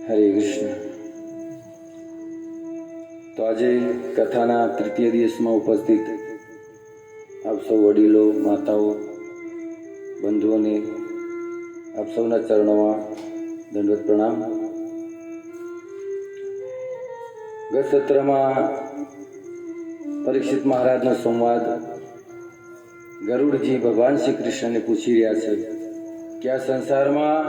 હરે કૃષ્ણ. તો આજે કથાના તૃતીય દિવસમાં ઉપસ્થિત આપ સૌ વડીલો, માતાઓ, બંધુઓને આપ સૌના ચરણોમાં દંડવત પ્રણામ. ગત સત્રમાં પરીક્ષિત મહારાજનો સંવાદ ગરુડજી ભગવાન શ્રી કૃષ્ણને પૂછી રહ્યા છે કે આ સંસારમાં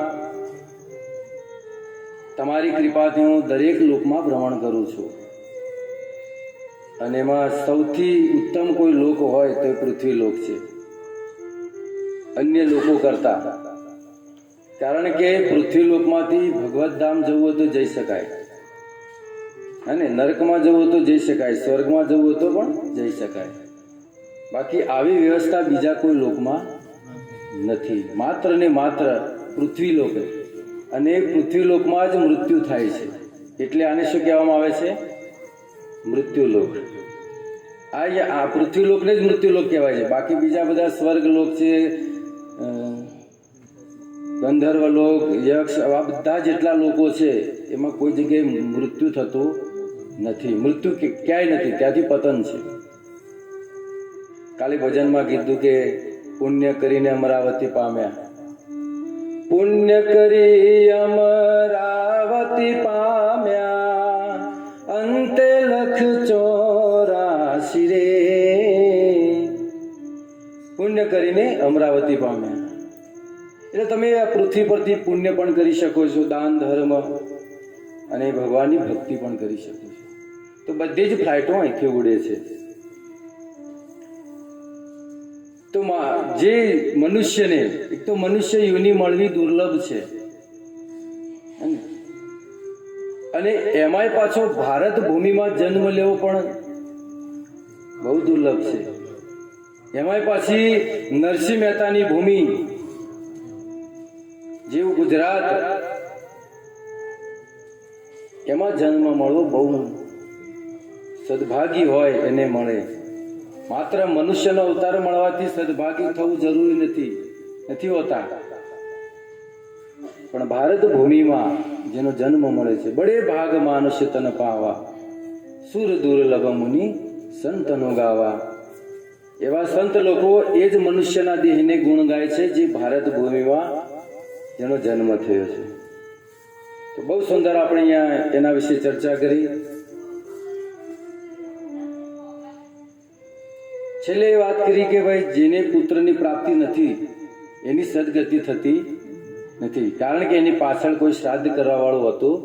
તમારી કૃપાથી હું દરેક લોકમાં ભ્રમણ કરું છું અને એમાં સૌથી ઉત્તમ કોઈ લોક હોય તો એ પૃથ્વી લોક છે અન્ય લોકો કરતા. કારણ કે પૃથ્વી લોકમાંથી ભગવત ધામ જવું હોય તો જઈ શકાય, અને નરકમાં જવું હોય તો જઈ શકાય, સ્વર્ગમાં જવું હોય તો પણ જઈ શકાય. બાકી આવી વ્યવસ્થા બીજા કોઈ લોકમાં નથી. માત્ર ને માત્ર પૃથ્વી લોક, અને પૃથ્વી લોકમાં જ મૃત્યુ થાય છે. એટલે આને શું કહેવામાં આવે છે? મૃત્યુલોક. આ પૃથ્વીલોકને જ મૃત્યુલોક કહેવાય છે. બાકી બીજા બધા સ્વર્ગલોક છે, ગંધર્વલોક, યક્ષ, આ બધા જેટલા લોકો છે એમાં કોઈ જગ્યાએ મૃત્યુ થતું નથી. મૃત્યુ ક્યાંય નથી, ત્યાંથી પતન છે. કાલે ભજનમાં કીધું કે પુણ્ય કરીને અમરાવતી પામ્યા, પુણ્ય કરી અમરાવતી પામ્યા, અંતે લખ 84 રે. પુણ્ય કરીને અમરાવતી પામ્યા એટલે તમે આ પૃથ્વી પરથી પુણ્ય પણ કરી શકો છો, દાન ધર્મ અને ભગવાનની ભક્તિ પણ કરી શકો છો. તો બધી જ ફ્લાઇટો અહીંથી ઉડે છે. તો જે મનુષ્યને, એક તો મનુષ્ય યોનિ મળવી દુર્લભ છે, અને એમાંય પાછો ભારત ભૂમિમાં જન્મ લેવો પણ બહુ દુર્લભ છે. એમાંય પાછી નરસિંહ મહેતાની ભૂમિ જેવું ગુજરાત, એમાં જન્મ મળવો બહુ સદભાગી હોય એને મળે. માત્ર મનુષ્યનો અવતાર મળવાથી સદભાગી થવું જરૂરી નથી હોતા. પણ ભારત ભૂમિમાં જેનો જન્મ મળે છે, બડે ભાગ માનુષ્ય તન પાવા, સુર દુર્લભ મુનિ સંતનો ગાવા. એવા સંત લોકો એ જ મનુષ્યના દેહને ગુણ ગાય છે જે ભારત ભૂમિમાં જેનો જન્મ થયો છે. તો બહુ સુંદર આપણે અહીંયા એના વિશે ચર્ચા કરી. છેલ્લે એ વાત કરી કે ભાઈ જેને પુત્રની પ્રાપ્તિ નથી એની સદગતિ થતી નથી, કારણ કે એની પાછળ કોઈ શ્રાદ્ધ કરવા વાળું હોતું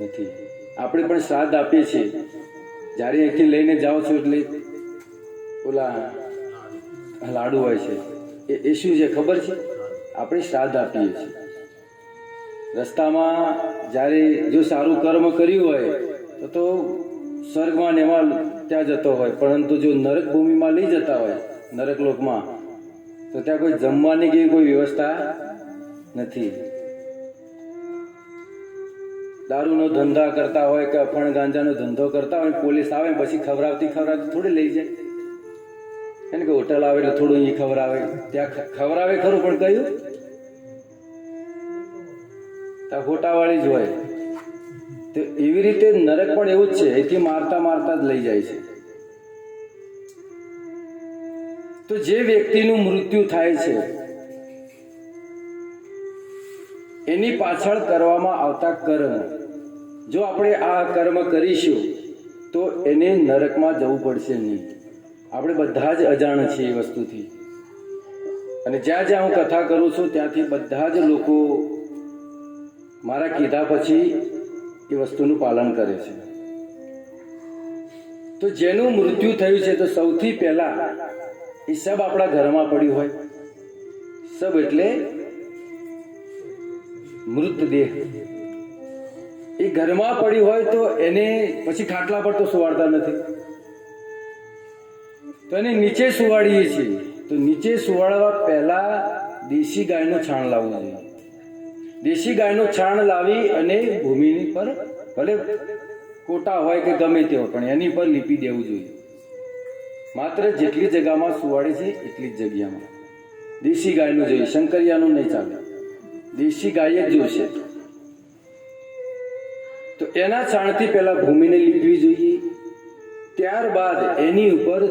નથી. આપણે પણ શ્રાદ્ધ આપીએ છીએ. જ્યારે અહીંથી લઈને જાઓ છો એટલે ઓલા લાડુ હોય છે, એ શું છે ખબર છે? આપણે શ્રાદ્ધ આપીએ છીએ. રસ્તામાં જ્યારે જો સારું કર્મ કર્યું હોય તો સ્વર્ગમાં ને એમાં ત્યાં જતો હોય, પરંતુ જો નરક ભૂમિમાં લઈ જતા હોય, નરક લોકમાં, તો ત્યાં કોઈ જમવાની કે કોઈ વ્યવસ્થા નથી. દારૂનો ધંધા કરતા હોય કે અફણ ગાંજાનો ધંધો કરતા હોય, પોલીસ આવે પછી ખવડાવતી થોડી લઈ જાય. એને કે હોટલ આવે એટલે થોડું અહીં ખવડાવે, ત્યાં ખવડાવે ખરું, પણ કયું ત્યાં ખોટાવાળી જ હોય. તો એવી રીતે નરક પણ એવું જ છે, એથી મારતા જ લઈ જાય છે. તો જે વ્યક્તિનું મૃત્યુ થાય છે એની પાછળ કરવામાં આવતા કર્મ, જો આપણે આ કર્મ કરીશું તો એને નરકમાં જવું પડશે નહીં. આપણે બધા જ અજાણ છીએ એ વસ્તુથી. અને જ્યાં જ્યાં હું કથા કરું છું ત્યાંથી બધા જ લોકો મારા કીધા પછી એ વસ્તુનું પાલન કરે છે. તો જેનું મૃત્યુ થયું છે તો સૌથી પહેલા એ સબ આપણા ઘરમાં પડ્યું હોય. સબ એટલે મૃતદેહ. એ ઘરમાં પડ્યું હોય તો એને પછી ખાટલા પર તો સુવાડતા નથી, તો એને નીચે સુવાડીએ છીએ. તો નીચે સુવાડવા પહેલા દેશી ગાયનું છાણ લાવવું જોઈએ. દેશી ગાયનું છાણ લાવી અને ભૂમિ પર, ભલે કોટા હોય કે ગમે તે હોય, પણ એની પર લીપી દેવું જોઈએ. માત્ર જેટલી જગ્યામાં સુવાડે છે એટલી જ જગ્યામાં. દેશી ગાયનું જોઈએ, શંકરિયાનું નહીં ચાલે, દેશી ગાય જ જોઈશે. તો એના છાણથી પહેલા ભૂમિને લીપવી જોઈએ, ત્યારબાદ એની ઉપર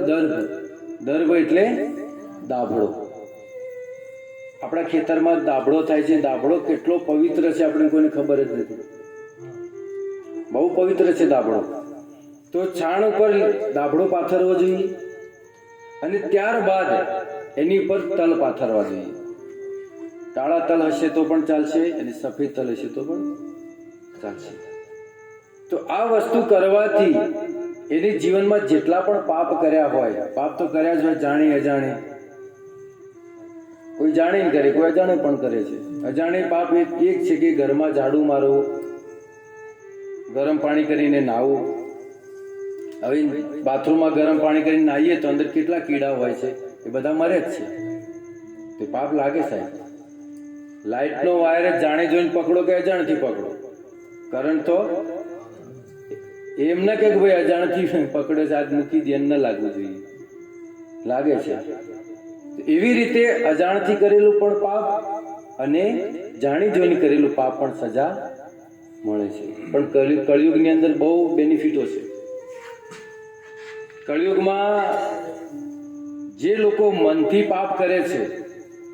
દર્ભ એટલે દાભડો. આપણા ખેતરમાં દાભડો થાય છે. દાભડો કેટલો પવિત્ર છે આપણે કોઈને ખબર જ નથી. બહુ પવિત્ર છે દાભડો. તો છાણ ઉપર દાભડો પાથરવો જોઈએ અને ત્યારબાદ એની ઉપર તલ પાથરવા જોઈએ. કાળા તલ હશે તો પણ ચાલશે અને સફેદ તલ હશે તો પણ ચાલશે. તો આ વસ્તુ કરવાથી એને જીવનમાં જેટલા પણ પાપ કર્યા હોય, પાપ તો કર્યા જ હોય, જાણી અજાણે. કોઈ જાણીને કરે, કોઈ અજાણે પણ કરે છે. અજાણે પાપ એક છે કે ઘરમાં ઝાડુ મારવું, ગરમ પાણી કરીને નાહવું. હવે બાથરૂમમાં ગરમ પાણી કરીને નાહીએ તો અંદર કેટલા કીડા હોય છે, એ બધા મરે જ છે. તે પાપ લાગે સાહેબ. લાઈટનો વાયર જાણે જોઈને પકડો કે અજાણથી પકડો, કરંટ તો એમ ના કે ભાઈ અજાણથી પકડે છે, આજ મૂકી દે, ન લાગવું જોઈએ, લાગે છે. એવી રીતે અજાણથી કરેલું પણ પાપ અને જાણી જોઈને કરેલું પાપ પણ સજા મળે છે. પણ કળિયુગની અંદર બહુ બેનિફિટો છે. કળિયુગમાં જે લોકો મનથી પાપ કરે છે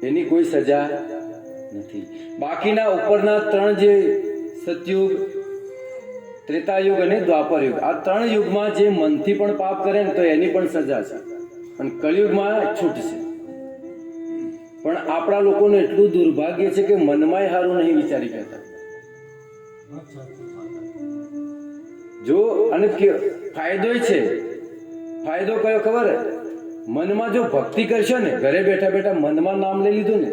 એની કોઈ સજા નથી. બાકીના ઉપરના 3 જે સતયુગ, ત્રેતાયુગ અને દ્વાપર યુગ, આ 3 યુગમાં જે મનથી પણ પાપ કરે ને તો એની પણ સજા છે. પણ કળિયુગમાં છૂટ છે. પણ આપણા લોકોનું એટલું દુર્ભાગ્ય છે કે મનમાં સારું નહીં વિચારી કરતા. જો અને ફાયદો છે. ફાયદો કયો ખબર? મનમાં જો ભક્તિ કરશો ને, ઘરે બેઠા બેઠા મનમાં નામ લઈ લીધું ને,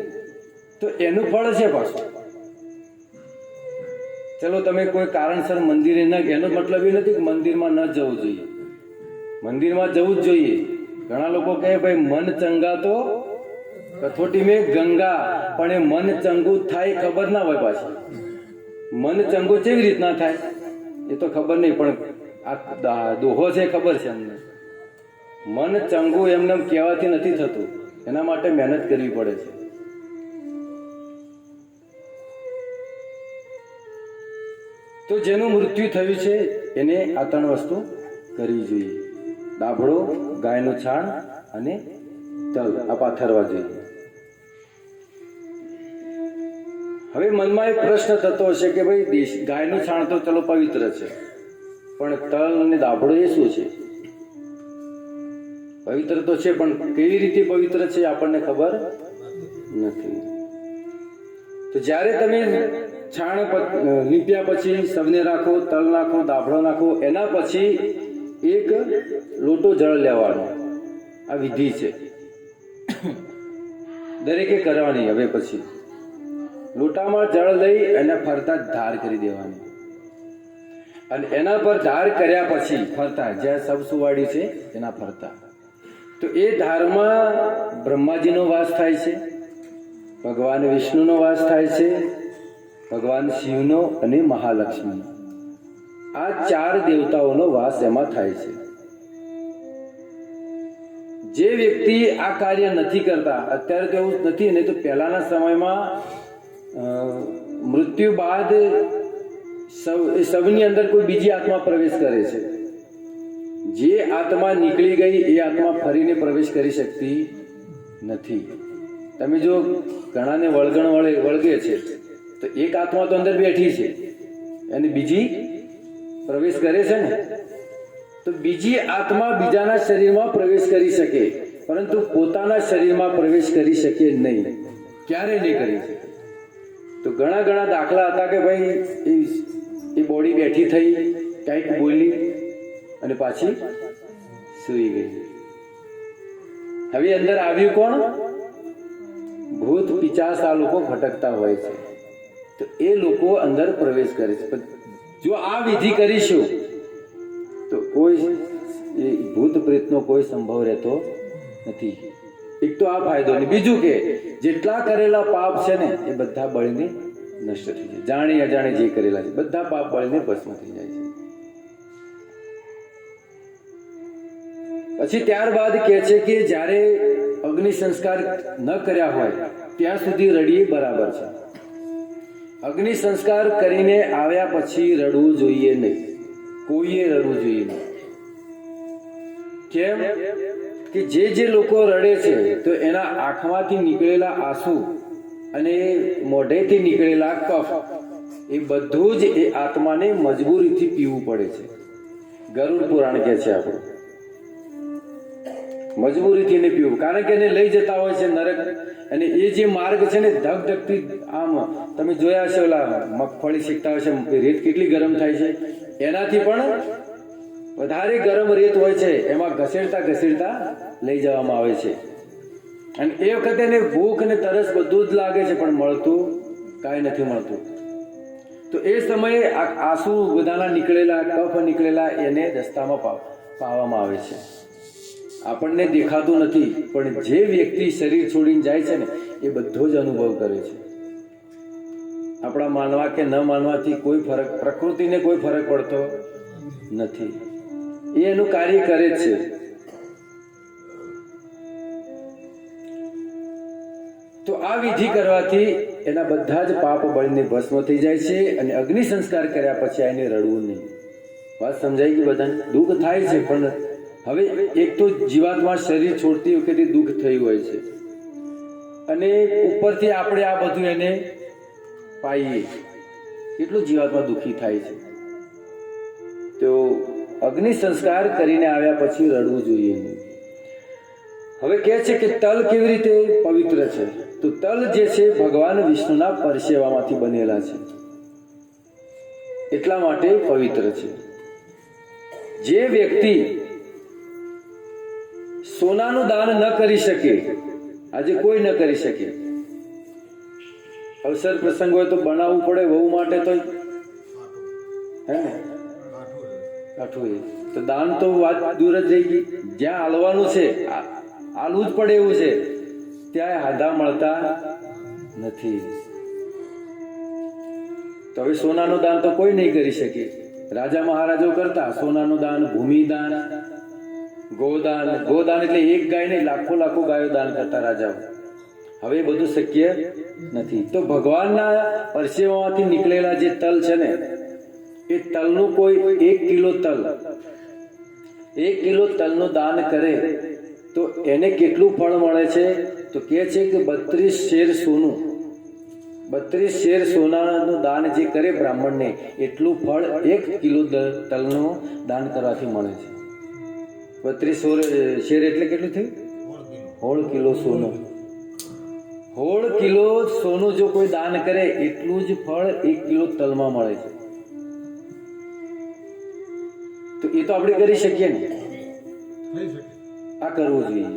તો એનું ફળ છે પાછું. ચલો તમે કોઈ કારણસર મંદિરે ન, એનો મતલબ એ નથી કે મંદિરમાં ન જવું જોઈએ. મંદિરમાં જવું જ જોઈએ. ઘણા લોકો કહે ભાઈ મન ચંગા તો કથોટી મેં ગંગા, પણ એ મન ચંગું થાય ખબર ના હોય. પાછી મન ચંગું કેવી રીતના થાય એ તો ખબર નહીં, પણ આ દોહો છે ખબર છે અમને. મન ચંગું એમને કહેવાથી નથી થતું, એના માટે મહેનત કરવી પડે છે. તો જેનું મૃત્યુ થયું છે એને આ 3 વસ્તુ કરવી જોઈએ. દાભડો, ગાયનું છાણ અને તલ આ પાથરવા જોઈએ. હવે મનમાં એક પ્રશ્ન થતો હશે કે ભાઈ ગાયનું છાણ તો ચલો પવિત્ર છે, પણ તલ અને દાભડો એ શું છે? પવિત્ર તો છે, પણ કેવી રીતે પવિત્ર છે આપણને ખબર નથી. તો જ્યારે તમે છાણ લીપ્યા પછી સવને રાખો, તલ નાખો, દાભડો નાખો, એના પછી એક લોટો જળ લેવાનો. આ વિધિ છે, દરેકે કરવાની. હવે પછી લોટામાં જળ લઈ એના ફરતા ધાર કરી દેવાની, અને એના પર ધાર કર્યા પછી ફરતા, જ્યાં સબ સુવાડ્યું છે એના ફરતા, તો એ ધારમાં બ્રહ્માજીનો વાસ થાય છે, ભગવાન વિષ્ણુનો વાસ થાય છે, ભગવાન શિવનો અને મહાલક્ષ્મીનો. આ 4 દેવતાઓનો વાસ એમાં થાય છે. જે વ્યક્તિ આ કાર્ય નથી કરતા, અત્યારે તો એવું નથી, નહીં તો પહેલાના સમયમાં મૃત્યુ બાદ સૌની અંદર કોઈ બીજી આત્મા પ્રવેશ કરે છે. જે આત્મા નીકળી ગઈ એ આત્મા ફરીને પ્રવેશ કરી શકતી નથી. તમે જો ઘણાને વળગણ વળગે છે તો એક આત્મા તો અંદર બેઠી છે અને બીજી પ્રવેશ કરે છે ને, તો બીજી આત્મા બીજાના શરીરમાં પ્રવેશ કરી શકે, પરંતુ પોતાના શરીરમાં પ્રવેશ કરી શકે નહીં. ક્યારેય નહીં કરી શકે. તો ઘણા દાખલા હતા કે ભાઈ એ બોડી બેઠી થઈ, કંઈક બોલી અને પાછી સૂઈ ગઈ. હવે અંદર આવ્યું કોણ? ભૂત પિચાસ. આ લોકો ભટકતા હોય છે, તો એ લોકો અંદર પ્રવેશ કરે છે. જો આ વિધિ કરીશું તો કોઈ ભૂત પ્રેતનો કોઈ સંભવ રહેતો નથી. એક તો આ ફાયદો. અને બીજું કે જેટલા કરેલા પાપ છે ને એ બધા બળીને નષ્ટ થઈ જાય. જાણી અજાણે જે કરેલા છે બધા પાપ બળીને ભસ્મ થઈ જાય છે. પછી ત્યારબાદ કહે છે કે જ્યારે અગ્નિ સંસ્કાર ન કર્યા હોય ત્યાં સુધી રડીએ બરાબર છે. અગ્નિ સંસ્કાર કરીને આવ્યા પછી રડવું જોઈએ નહીં. કોઈએ રડવું જોઈએ નહીં. કેમ કે જે લોકો રડે છે તો એના આંખમાંથી નીકળેલા આંસુ અને મોઢેથી નીકળેલા કફ એ બધું જ એ આત્માને મજબૂરીથી પીવું પડે છે. ગરુડ પુરાણ કહે છે આપણું મજબૂરીથી ને પીવું, કારણ કે એને લઈ જતા હોય છે નરક. અને એ જે માર્ગ છે ને ધગધગતી, આમ તમે જોયા છે ઓલા મગફળી શીખતા હોય છે, રેત કેટલી ગરમ થાય છે, એનાથી પણ વધારે ગરમ રેત હોય છે, એમાં ઘસેડતા લઈ જવામાં આવે છે. અને એ વખતે એને ભૂખ અને તરસ બધું જ લાગે છે, પણ મળતું કાંઈ નથી મળતું. તો એ સમયે આંસુ બધાના નીકળેલા, કફ નીકળેલા એને રસ્તામાં પાવામાં આવે છે. આપણને દેખાતું નથી, પણ જે વ્યક્તિ શરીર છોડીને જાય છે ને એ બધો જ અનુભવ કરે છે. આપણા માનવા કે ન માનવાથી કોઈ ફરક, પ્રકૃતિને કોઈ ફરક પડતો નથી. એ એનું કાર્ય કરે છે. તો આ વિધિ કરવાથી એના બધા જ પાપ બળીને ભસ્મ થઈ જાય છે. અને અગ્નિ સંસ્કાર કર્યા પછી એને રડવું નહીં. વાત સમજાઈ ગઈ બધાને? દુઃખ થાય છે, પણ હવે એક તો જીવાત્મા શરીર છોડતી વખતે દુઃખ થયું હોય છે, અને ઉપરથી આપણે આ બધું એને પાઈએ, એટલું જીવાત્મા દુઃખી થાય છે. તો અગ્નિ સંસ્કાર કરીને આવ્યા પછી રડવું જોઈએ નહીં. હવે કહે છે કે તલ કેવી રીતે પવિત્ર છે? તો તલ જે છે ભગવાન વિષ્ણુના પરસેવામાંથી બનેલા છે, એટલા માટે પવિત્ર છે. જે વ્યક્તિ સોનાનું દાન ન કરી શકે, આજે કોઈ ન કરી શકે, અવસર પ્રસંગ હોય તો બનાવવું પડે વહુ માટે, તો હે ને કાઠું એ તો દાન તો વાત દૂર જ રહી ગઈ. જ્યાં હાલવાનું છે હાલવું જ પડે એવું છે, ત્યાં હાધા મળતા નથી. તો હવે સોનાનું દાન તો કોઈ નહીં કરી શકે. રાજા મહારાજો કરતા સોનાનું દાન, ભૂમિદાન, ગોદાન એટલે એક ગાય નહીં, લાખો ગાયો દાન કરતા રાજાઓ. હવે બધું શક્ય નથી. તો ભગવાનના પરસેવામાંથી નીકળેલા જે તલ છે ને, એ તલનું કોઈ 1 કિલો તલનું દાન કરે તો એને કેટલું ફળ મળે છે? તો કહે છે કે 32 શેર સોનાનું દાન જે કરે બ્રાહ્મણને, એટલું ફળ 1 કિલો તલનું દાન કરવાથી મળે છે. 32 શેર એટલે કેટલું થયું? 16 કિલો સોનું. 16 કિલો સોનું જો કોઈ દાન કરે, એટલું જ ફળ 1 કિલો તલમાં મળે છે. તો એ તો આપણે કરી શકીએ ને, આ કરવું જોઈએ.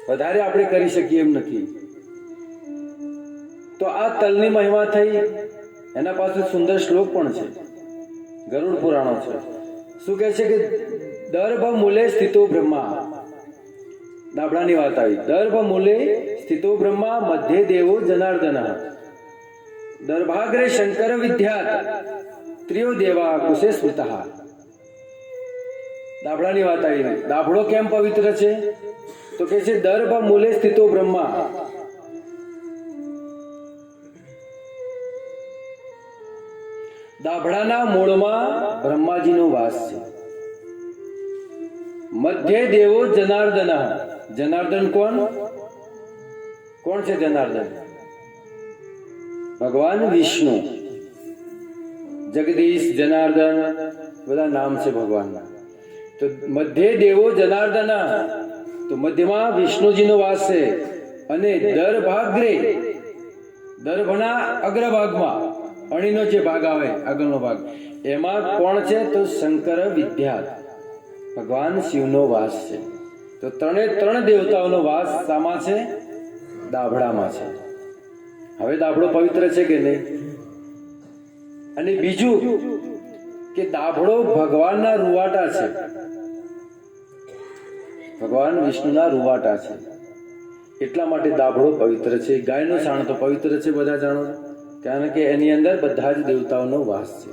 વધારે આપણે કરી શકીએ એમ નથી. તો આ તલની મહિમા થઈ. એના પાસે સુંદર શ્લોક પણ છે, ગરુડ પુરાણો છે. શું કહે છે કે દર્ભ મૂલે સ્થિતો બ્રહ્મા, દાબડાની વાત આવી. દર્ભ મૂલે સ્થિતો બ્રહ્મા, મધ્ય દેવો જનાર્દન, દર્ભાગ્રે શંકર વિદ્યાત, ત્રિયો દેવા કુશે સ્મૃતઃ. દાબડાની વાત આવી. દાબડો કેમ પવિત્ર છે? તો કે છે દર્ભ મૂલે સ્થિતો બ્રહ્મા. દાભડાના મૂળમાં બ્રહ્માજીનો વાસ છે. મધ્ય દેવો જનાર્દન. જનાર્દન કોણ છે? જનાર્દન ભગવાન વિષ્ણુ. જગદીશ, જનાર્દન બધા નામ છે ભગવાનના. તો મધ્ય દેવો જનાર્દન, તો મધ્યમાં વિષ્ણુજીનો વાસ છે. અને દર્ભાગ્રે, દર્ભના અગ્રભાગમાં, અણીનો જે ભાગ આવે આગળનો ભાગ, એમાં કોણ છે? તો શંકર વિદ્યા, ભગવાન શિવનો વાસ છે. તો ત્રણ દેવતાઓનો વાસ શામાં છે? દાભડામાં છે. હવે દાભડો પવિત્ર છે કે નહીં? અને બીજું કે દાભડો ભગવાનના રૂવાટા છે, ભગવાન વિષ્ણુના રૂવાટા છે. એટલા માટે દાભડો પવિત્ર છે. ગાયનું છાણ તો પવિત્ર છે, બધા જાણો, કારણ કે એની અંદર બધા જ દેવતાઓનો વાસ છે.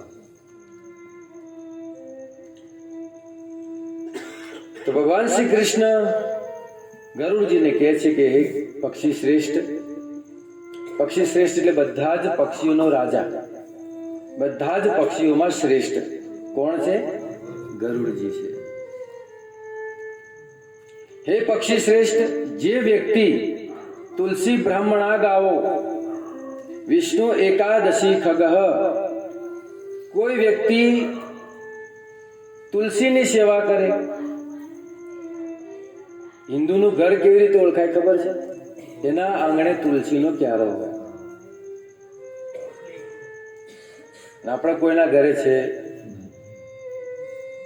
તો ભગવાન શ્રી કૃષ્ણ ગરુડજીને કહે છે કે હે પક્ષી શ્રેષ્ઠ, પક્ષી શ્રેષ્ઠ એટલે બધા જ પક્ષીઓનો રાજા, બધા જ પક્ષીઓમાં શ્રેષ્ઠ કોણ છે? ગરુડજી છે. હે પક્ષી શ્રેષ્ઠ, જે વ્યક્તિ તુલસી બ્રાહ્મણા ગાવો વિષ્ણુ એકાદશી ખગઃ, કોઈ વ્યક્તિ તુલસીની સેવા કરે. હિન્દુનું ઘર કેવી રીતે ઓળખાય ખબર છે? એના આંગણે તુલસીનો ક્યારો હોય. આપણે કોઈના ઘરે છે,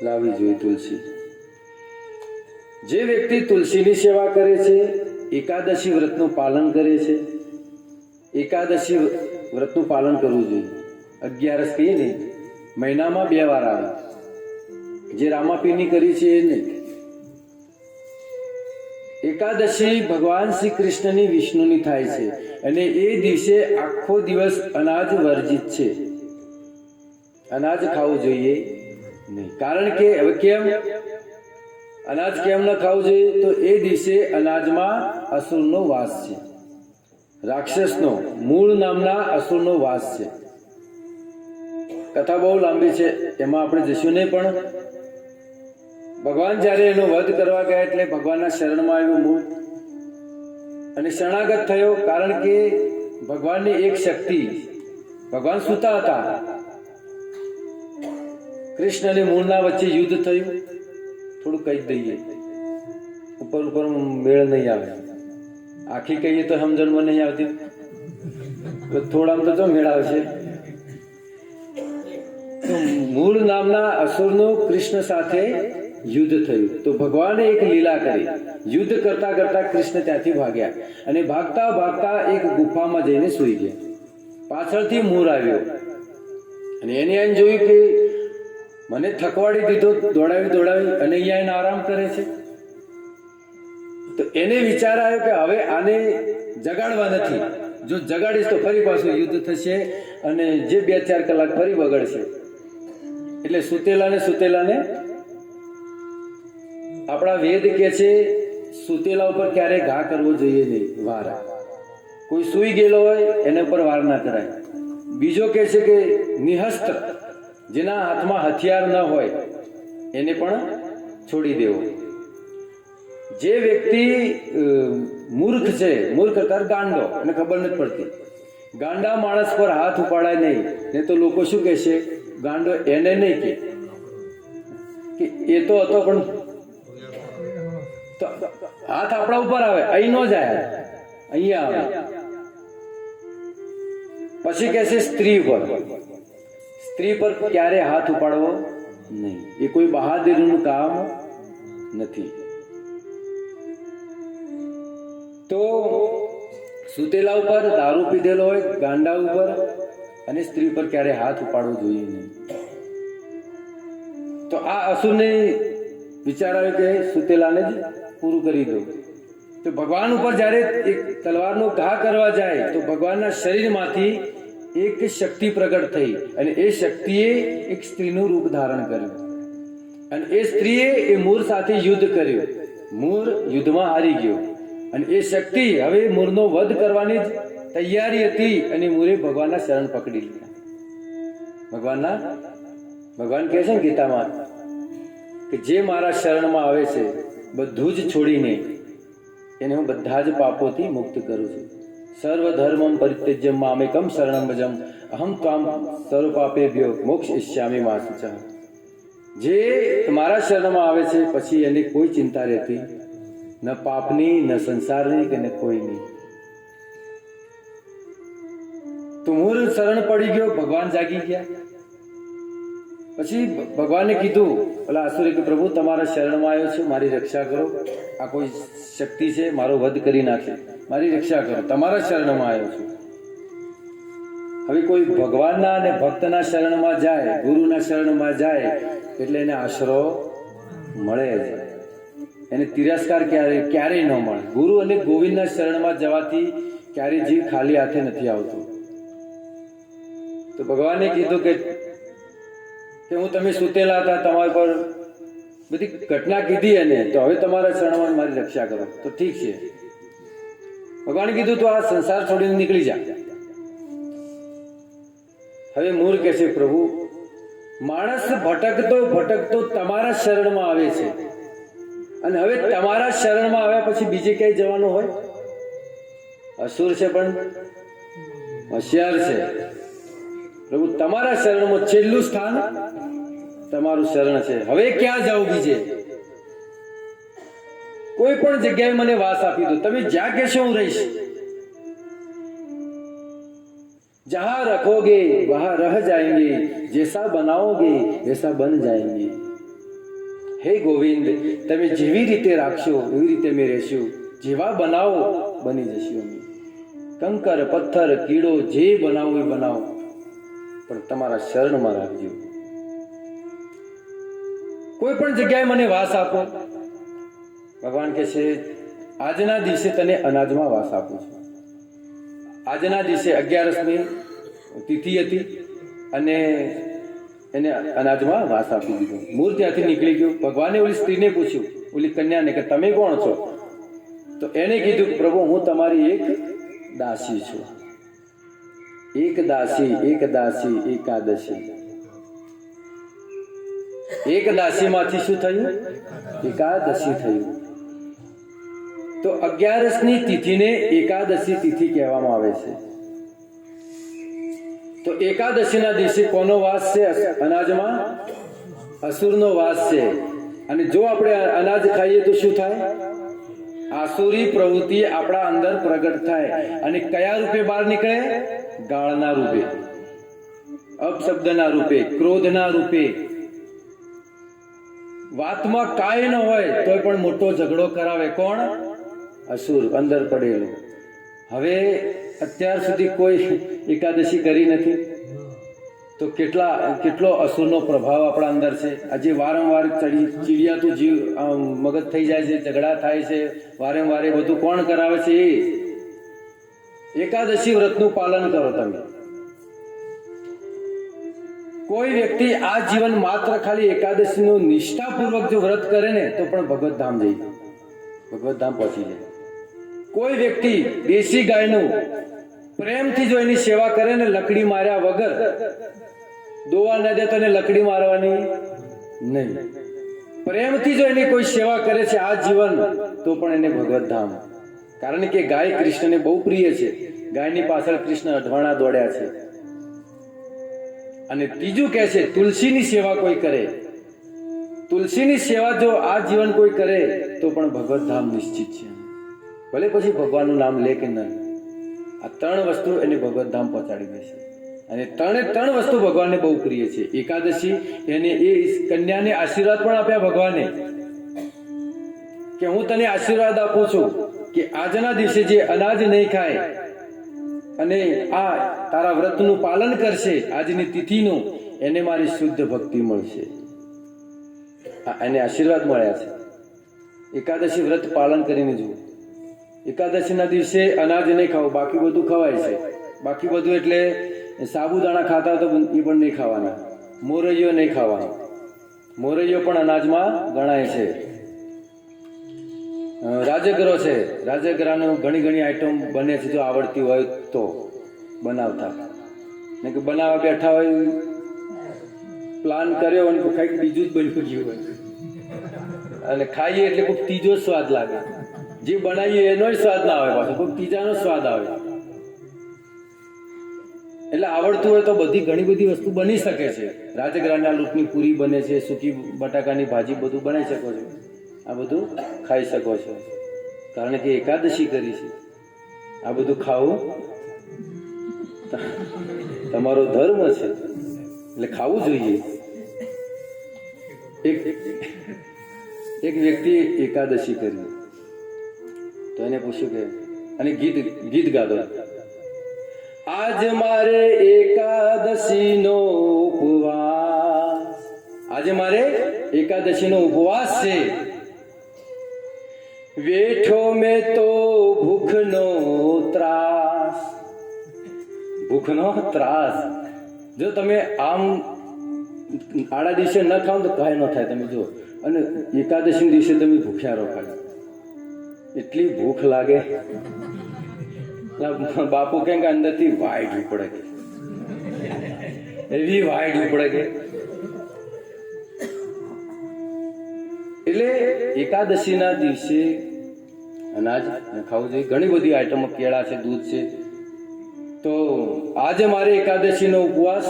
લાવવી જોઈએ તુલસી. જે વ્યક્તિ તુલસીની સેવા કરે છે, એકાદશી વ્રતનું પાલન કરે છે. એકાદશી વ્રતનું પાલન કરવું જોઈએ. 11 કહીએ ને, મહિનામાં 2 વાર આવે. જે રામાપીરની કરી છે એ નહીં. એકાદશી ભગવાન શ્રી કૃષ્ણની વિષ્ણુની થાય છે અને એ દિવસે આખો દિવસ અનાજ વર્જિત છે. અનાજ ખાવું જોઈએ નહીં. કારણ કે હવે કેમ અનાજ કેમ ન ખાવું જોઈએ? તો એ દિવસે અનાજમાં અસુરનો વાસ છે, રાક્ષસનો, મૂળ નામના અસુરનો વાસ છે. કથા બહુ લાંબી છે, એમાં આપણે જઈશું નહીં. પણ ભગવાન જ્યારે એનો વધ કરવા ગયા એટલે ભગવાનના શરણમાં આવ્યો મૂળ અને શરણાગત થયો. કારણ કે ભગવાનની એક શક્તિ, ભગવાન સૂતા હતા, કૃષ્ણ અને મૂળના વચ્ચે યુદ્ધ થયું. થોડું કહી દઈએ, ઉપર મેળ નહીં આવે. આખી કહીએ તો સમજણમાં નહીં આવતી, થોડામાં તો મેળ આવશે. મૂળ નામના અસુરનું કૃષ્ણ સાથે યુદ્ધ થયું. તો ભગવાને એક લીલા કરી. યુદ્ધ કરતા કરતા કૃષ્ણ ત્યાંથી ભાગ્યા અને ભાગતા ભાગતા એક ગુફામાં જઈને સૂઈ ગયા. પાછળથી મૂળ આવ્યો અને એને એમ જોયું કે મને થકવાડી દીધો, દોડાવી અને અહીંયા એને આરામ કરે છે. તો એને વિચાર આવ્યો કે હવે આને જગાડવા નથી. જો જગાડીશ તો ફરી પાછું યુદ્ધ થશે અને જે 2-4 કલાક ફરી બગડશે. એટલે સુતેલાને આપણા વેદ કે છે સુતેલા ઉપર ક્યારેય ઘા કરવો જોઈએ નહીં, વાર. કોઈ સૂઈ ગયેલો હોય એના ઉપર વાર ના કરાય. બીજો કે છે કે નિહસ્ત્ર, જેના હાથમાં હથિયાર ન હોય એને પણ છોડી દેવો. જે વ્યક્તિ મૂર્ખ છે, મૂર્ખ અર્થાત ગાંડો, એને ખબર નથી પડતી, ગાંડા માણસ પર હાથ ઉપાડાય નહીં. ને તો લોકો શું કહેશે? ગાંડો એને નહીં કે એ તો હતો પણ હાથ આપણા ઉપર આવે, અહીં ન જાય, અહીંયા આવે. પછી કે છે સ્ત્રી પર ક્યારે હાથ ઉપાડવો નહીં. એ કોઈ બહાદુરીનું કામ નથી. તો સુતેલા ઉપર, દારૂ પીધેલો હોય, ગાંડા ઉપર અને સ્ત્રી પર ક્યારે હાથ ઉપાડવો જોઈએ નહીં. તો આ અસુરને વિચાર આવ્યો કે સુતેલાને જ પૂરું કરી દો. તો ભગવાન ઉપર જ્યારે એક તલવારનો ઘા કરવા જાય તો ભગવાનના શરીરમાંથી એક શક્તિ પ્રગટ થઈ અને એ શક્તિએ એક સ્ત્રીનું રૂપ ધારણ કર્યું અને એ સ્ત્રીએ એ મૂળ સાથે યુદ્ધ કર્યું. મૂળ યુદ્ધમાં હારી ગયો અને એ શક્તિ હવે મૂળનો વધ કરવાની જ તૈયારી હતી અને મૂળે ભગવાનના શરણ પકડી લીધા. ભગવાન કહે છે ને ગીતામાં કે જે મારા શરણમાં આવે છે બધું જ છોડીને એને હું બધા જ પાપોથી મુક્ત કરું છું. સર્વ ધર્મમ પરિત્યજ્ય મામેકમ શરણમ ભજમ અહમ ત્વામ સર્વ પાપેભ્યો મોક્ષયિષ્યામિ મા શુચઃ. જે મારા શરણમાં આવે છે પછી એની કોઈ ચિંતા રહેતી ન પાપની, ન સંસારની કે ન કોઈની. તો મૂળ શરણ પડી ગયો, ભગવાન જાગી ગયા. પછી ભગવાને કીધું, ઓલા અસુરે કે પ્રભુ તમારા શરણમાં આવ્યો છું, મારી રક્ષા કરો. આ કોઈ શક્તિ છે, મારો વધ કરી નાખે, મારી રક્ષા કરો, તમારા શરણમાં આવ્યો છું. હવે કોઈ ભગવાનના અને ભક્તના શરણમાં જાય, ગુરુના શરણમાં જાય એટલે એને આશરો મળે જ. એને તિરસ્કાર ક્યારેય ન મળે. ગુરુ અને ગોવિંદના શરણમાં જવાથી ક્યારેય જીવ ખાલી હાથે નથી આવતો. તો ભગવાને કીધું કે હું તમે સુતેલા હતા, તમારા પર બધી ઘટના કીધી એને, તો હવે તમારા શરણમાં મારી રક્ષા કરો. તો ઠીક છે. ભગવાને કીધું તો આ સંસાર છોડીને નીકળી જા. હવે મૂળ કહે છે, પ્રભુ માણસ ભટકતો ભટકતો તમારા શરણમાં આવે છે, અને હવે તમારા શરણમાં આવ્યા પછી બીજે ક્યાંય જવાનું હોય? અસુર છે પણ હોશિયાર છે. પ્રભુ તમારા શરણમાં છેલ્લું સ્થાન તમારું શરણ છે. હવે ક્યાં જાઉં બીજે? કોઈ પણ જગ્યાએ મને વાસ આપી દો. તમે જ્યાં કહેશો હું રહીશ. જહાં રખોગે વહાં રહ જાएंगे, जैसा बनाओगे वैसा बन जाएंगे. હે ગોવિંદ, તમે જેવી રીતે રાખશો એવી રીતે અમે રહેશું. જેવા બનાવો બની જશું અમે. કંકર પથ્થર કીડો જે બનાવો એ બનાવો, પણ તમારા શરણમાં રાખજો. કોઈ પણ જગ્યાએ મને વાસ આપો. ભગવાન કહે છે, આજના દિવસે તને અનાજમાં વાસ આપું છું. આજના દિવસે 11મી તિથિ હતી અને એને અનાજમાં વાસ આપી દીધો. મૂળ ત્યાંથી નીકળી ગયો. ભગવાને ઓલી સ્ત્રીને પૂછ્યું, ઓલી કન્યાને, કે તમે કોણ છો? તો એને કીધું, પ્રભુ હું તમારી એક દાસી છું. એક દાસી એકાદશી. એક દાસીમાંથી શું થયું? એકાદશી થયું. તો 11મી તિથિને એકાદશી તિથિ કહેવામાં આવે છે. તો એકાદશીના દિવસે કોનો વાસ છે? અનાજમાં અસુરનો વાસ છે. અને જો આપણે અનાજ ખાઈએ તો શું થાય? આસુરી પ્રવૃત્તિ આપણા અંદર પ્રગટ થાય. અને કયા રૂપે બહાર નીકળે? ગાળના રૂપે, અપશબ્દના રૂપે, ક્રોધના રૂપે. વાતમાં કાંઈ ન હોય તો પણ મોટો ઝઘડો કરાવે. કોણ? અસુર અંદર પડેલો. હવે અત્યાર સુધી કોઈ એકાદશી કરી નથી તો કેટલો અસુરનો પ્રભાવ આપણા અંદર છે. આજે વારંવાર ચીડિયાતું જીવ મગજ થઈ જાય છે, ઝઘડા થાય છે, વારંવાર બધું કોણ કરાવે છે? એકાદશી વ્રતનું પાલન કરો તમે. કોઈ વ્યક્તિ આ જીવન માત્ર ખાલી એકાદશીનું નિષ્ઠાપૂર્વક જો વ્રત કરે ને તો પણ ભગવત ધામ જઈ જાય, ભગવત ધામ પહોંચી જાય. કોઈ વ્યક્તિ દેશી ગાયનું પ્રેમથી જો એની સેવા કરે ને, લકડી માર્યા વગર, દોવા ન દે તો એને લકડી મારવાની નહીં, પ્રેમથી જો એની કોઈ સેવા કરે છે આ જીવન, તો પણ એને ભગવત ધામ. કારણ કે ગાય કૃષ્ણને બહુ પ્રિય છે. ગાયની પાછળ કૃષ્ણ અઢવાણા દોડ્યા છે. અને ત્રીજું કહે છે, તુલસીની સેવા કોઈ કરે, તુલસીની સેવા જો આ જીવન કોઈ કરે તો પણ ભગવત ધામ નિશ્ચિત છે. ભલે પછી ભગવાનનું નામ લે કે ન લે, આ 3 વસ્તુ એને ભગવત ધામ પહોંચાડી દેશે. અને 3 વસ્તુ ભગવાનને બહુ પ્રિય છે. એકાદશી, એને એ કન્યાને આશીર્વાદ પણ આપ્યા ભગવાને, કે હું તને આશીર્વાદ આપું છું કે આજના દિવસે જે અનાજ નહીં ખાય અને આ તારા વ્રતનું પાલન કરશે, આજની તિથિનું, એને મારી શુદ્ધ ભક્તિ મળશે. એને આશીર્વાદ મળ્યા છે. એકાદશી વ્રત પાલન કરીને જુઓ. એકાદશીના દિવસે અનાજ નહીં ખાવું, બાકી બધું ખવાય છે. બાકી બધું એટલે સાબુદાણા ખાતા તો એ પણ નહીં ખાવાના. મોરૈયો નહીં ખાવાનો. મોરૈયો પણ અનાજમાં ગણાય છે. રાજગરો છે, રાજગરાનું ઘણી આઈટમ બને છે. જો આવડતી હોય તો બનાવતા, ને કે બનાવવા બેઠા હોય, પ્લાન કર્યો અને કંઈક બીજું જ બની ગયું હોય, અને ખાઈએ એટલે કોઈ ત્રીજો સ્વાદ લાગે. જે બનાવીએ એનો સ્વાદ ના આવે, પાછો કોઈ ત્રીજાનો સ્વાદ આવે. એટલે આવડતું હોય તો ઘણી બધી વસ્તુ બની શકે છે. રાજગરાના લોટની પૂરી બને છે, સૂકી બટાકાની ભાજી, બધું બનાવી શકો છો. આ બધું ખાઈ શકો છો, કારણ કે એકાદશી કરી છે. આ બધું ખાવું તમારો ધર્મ છે, એટલે ખાવું જોઈએ. એક વ્યક્તિ એકાદશી કરી તો એને પૂછ્યું કે, અને ગીત ગાતો, આજ મારે એકાદશીનો ઉપવાસ, આજે મારે એકાદશીનો ઉપવાસ છે. વેઠો મેં તો ભૂખનો ત્રાસ. ભૂખનો ત્રાસ. જો તમે આમ આડા દિવસે ન ખાવ તો કાંઈ ન થાય. તમે જો, અને એકાદશી દિવસે તમે ભૂખ્યા રહો, ખાલી એટલી ભૂખ લાગે. બાપુ કેમ કે અંદરથી વાઈટ પડે, એવી વાઈડ ઉપડે કે એટલે એકાદશીના દિવસે અનાજ ખાવું જોઈએ. ઘણી બધી આઈટમો, કેળા છે, દૂધ છે. તો આજે મારે એકાદશીનો ઉપવાસ,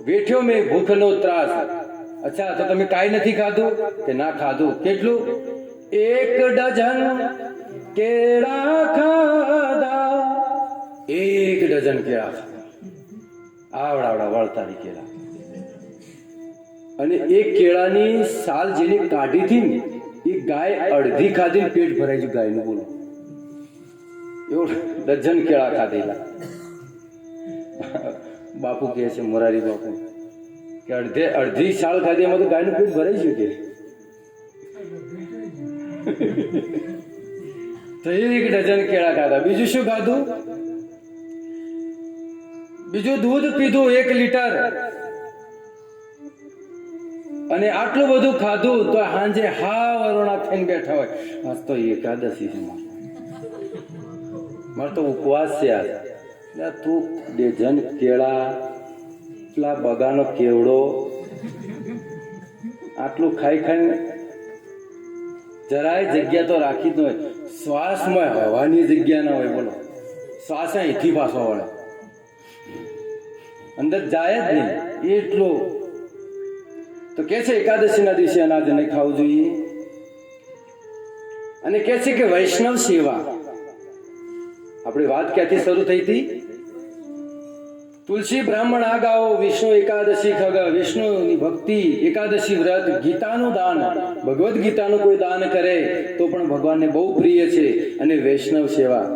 વેઠ્યો મેં ભૂખનો ત્રાસ. અચ્છા, તો તમે કાંઈ નથી ખાધું કે ના ખાધું? કેટલું? 1 ડઝન કેળા ખાધા. 1 ડઝન કેળા ખાધા, આવડા વળતારી કેળા. અને એ કેળાની સાલ જેને કાઢી હતી ને, એ ગાય અડધી ખાધી, પેટ ભરાઈ ગયું ગાયનું. બોલો, એવું ડઝન કેળા ખાધેલા. બાપુ કહે છે, મોરારી બાપુ, કે અડધી સાલ ખાધી, એમાં તો ગાયનું પેટ ભરાઈ ગયું. કે તો 1 ડઝન કેળા ખાધા. બીજું શું ખાધું? બીજું દૂધ પીધું 1 લીટર. અને આટલું બધું ખાધું તો સાંજે વરોણા થઈને બેઠા હોય, આજ તો એકાદશી છે, મારે તો ઉપવાસ છે. યાર તું ડઝન કેળા, પેલા બગાનો કેવડો, આટલું ખાઈ ખાઈને જરાય જગ્યા તો રાખી જ ન હોય. શ્વાસમાં હવાની જગ્યા ના હોય. બોલો, શ્વાસ અહીંથી પાછો વળે, અંદર જાય જ નહીં એટલો. તો કે છે એકાદશીના દિવસે અનાજ નહીં ખાવું જોઈએ. અને કે છે કે વૈષ્ણવ સેવા. આપણી વાત ક્યાંથી શરૂ થઈ હતી? તુલસી બ્રાહ્મણ આ ગાઓ, વિષ્ણુ એકાદશી ખગ, વિષ્ણુની ભક્તિ, એકાદશી વ્રત, ગીતાનું દાન. ભગવદ્ ગીતાનું કોઈ દાન કરે તો પણ ભગવાનને બહુ પ્રિય છે. અને વૈષ્ણવ સેવા,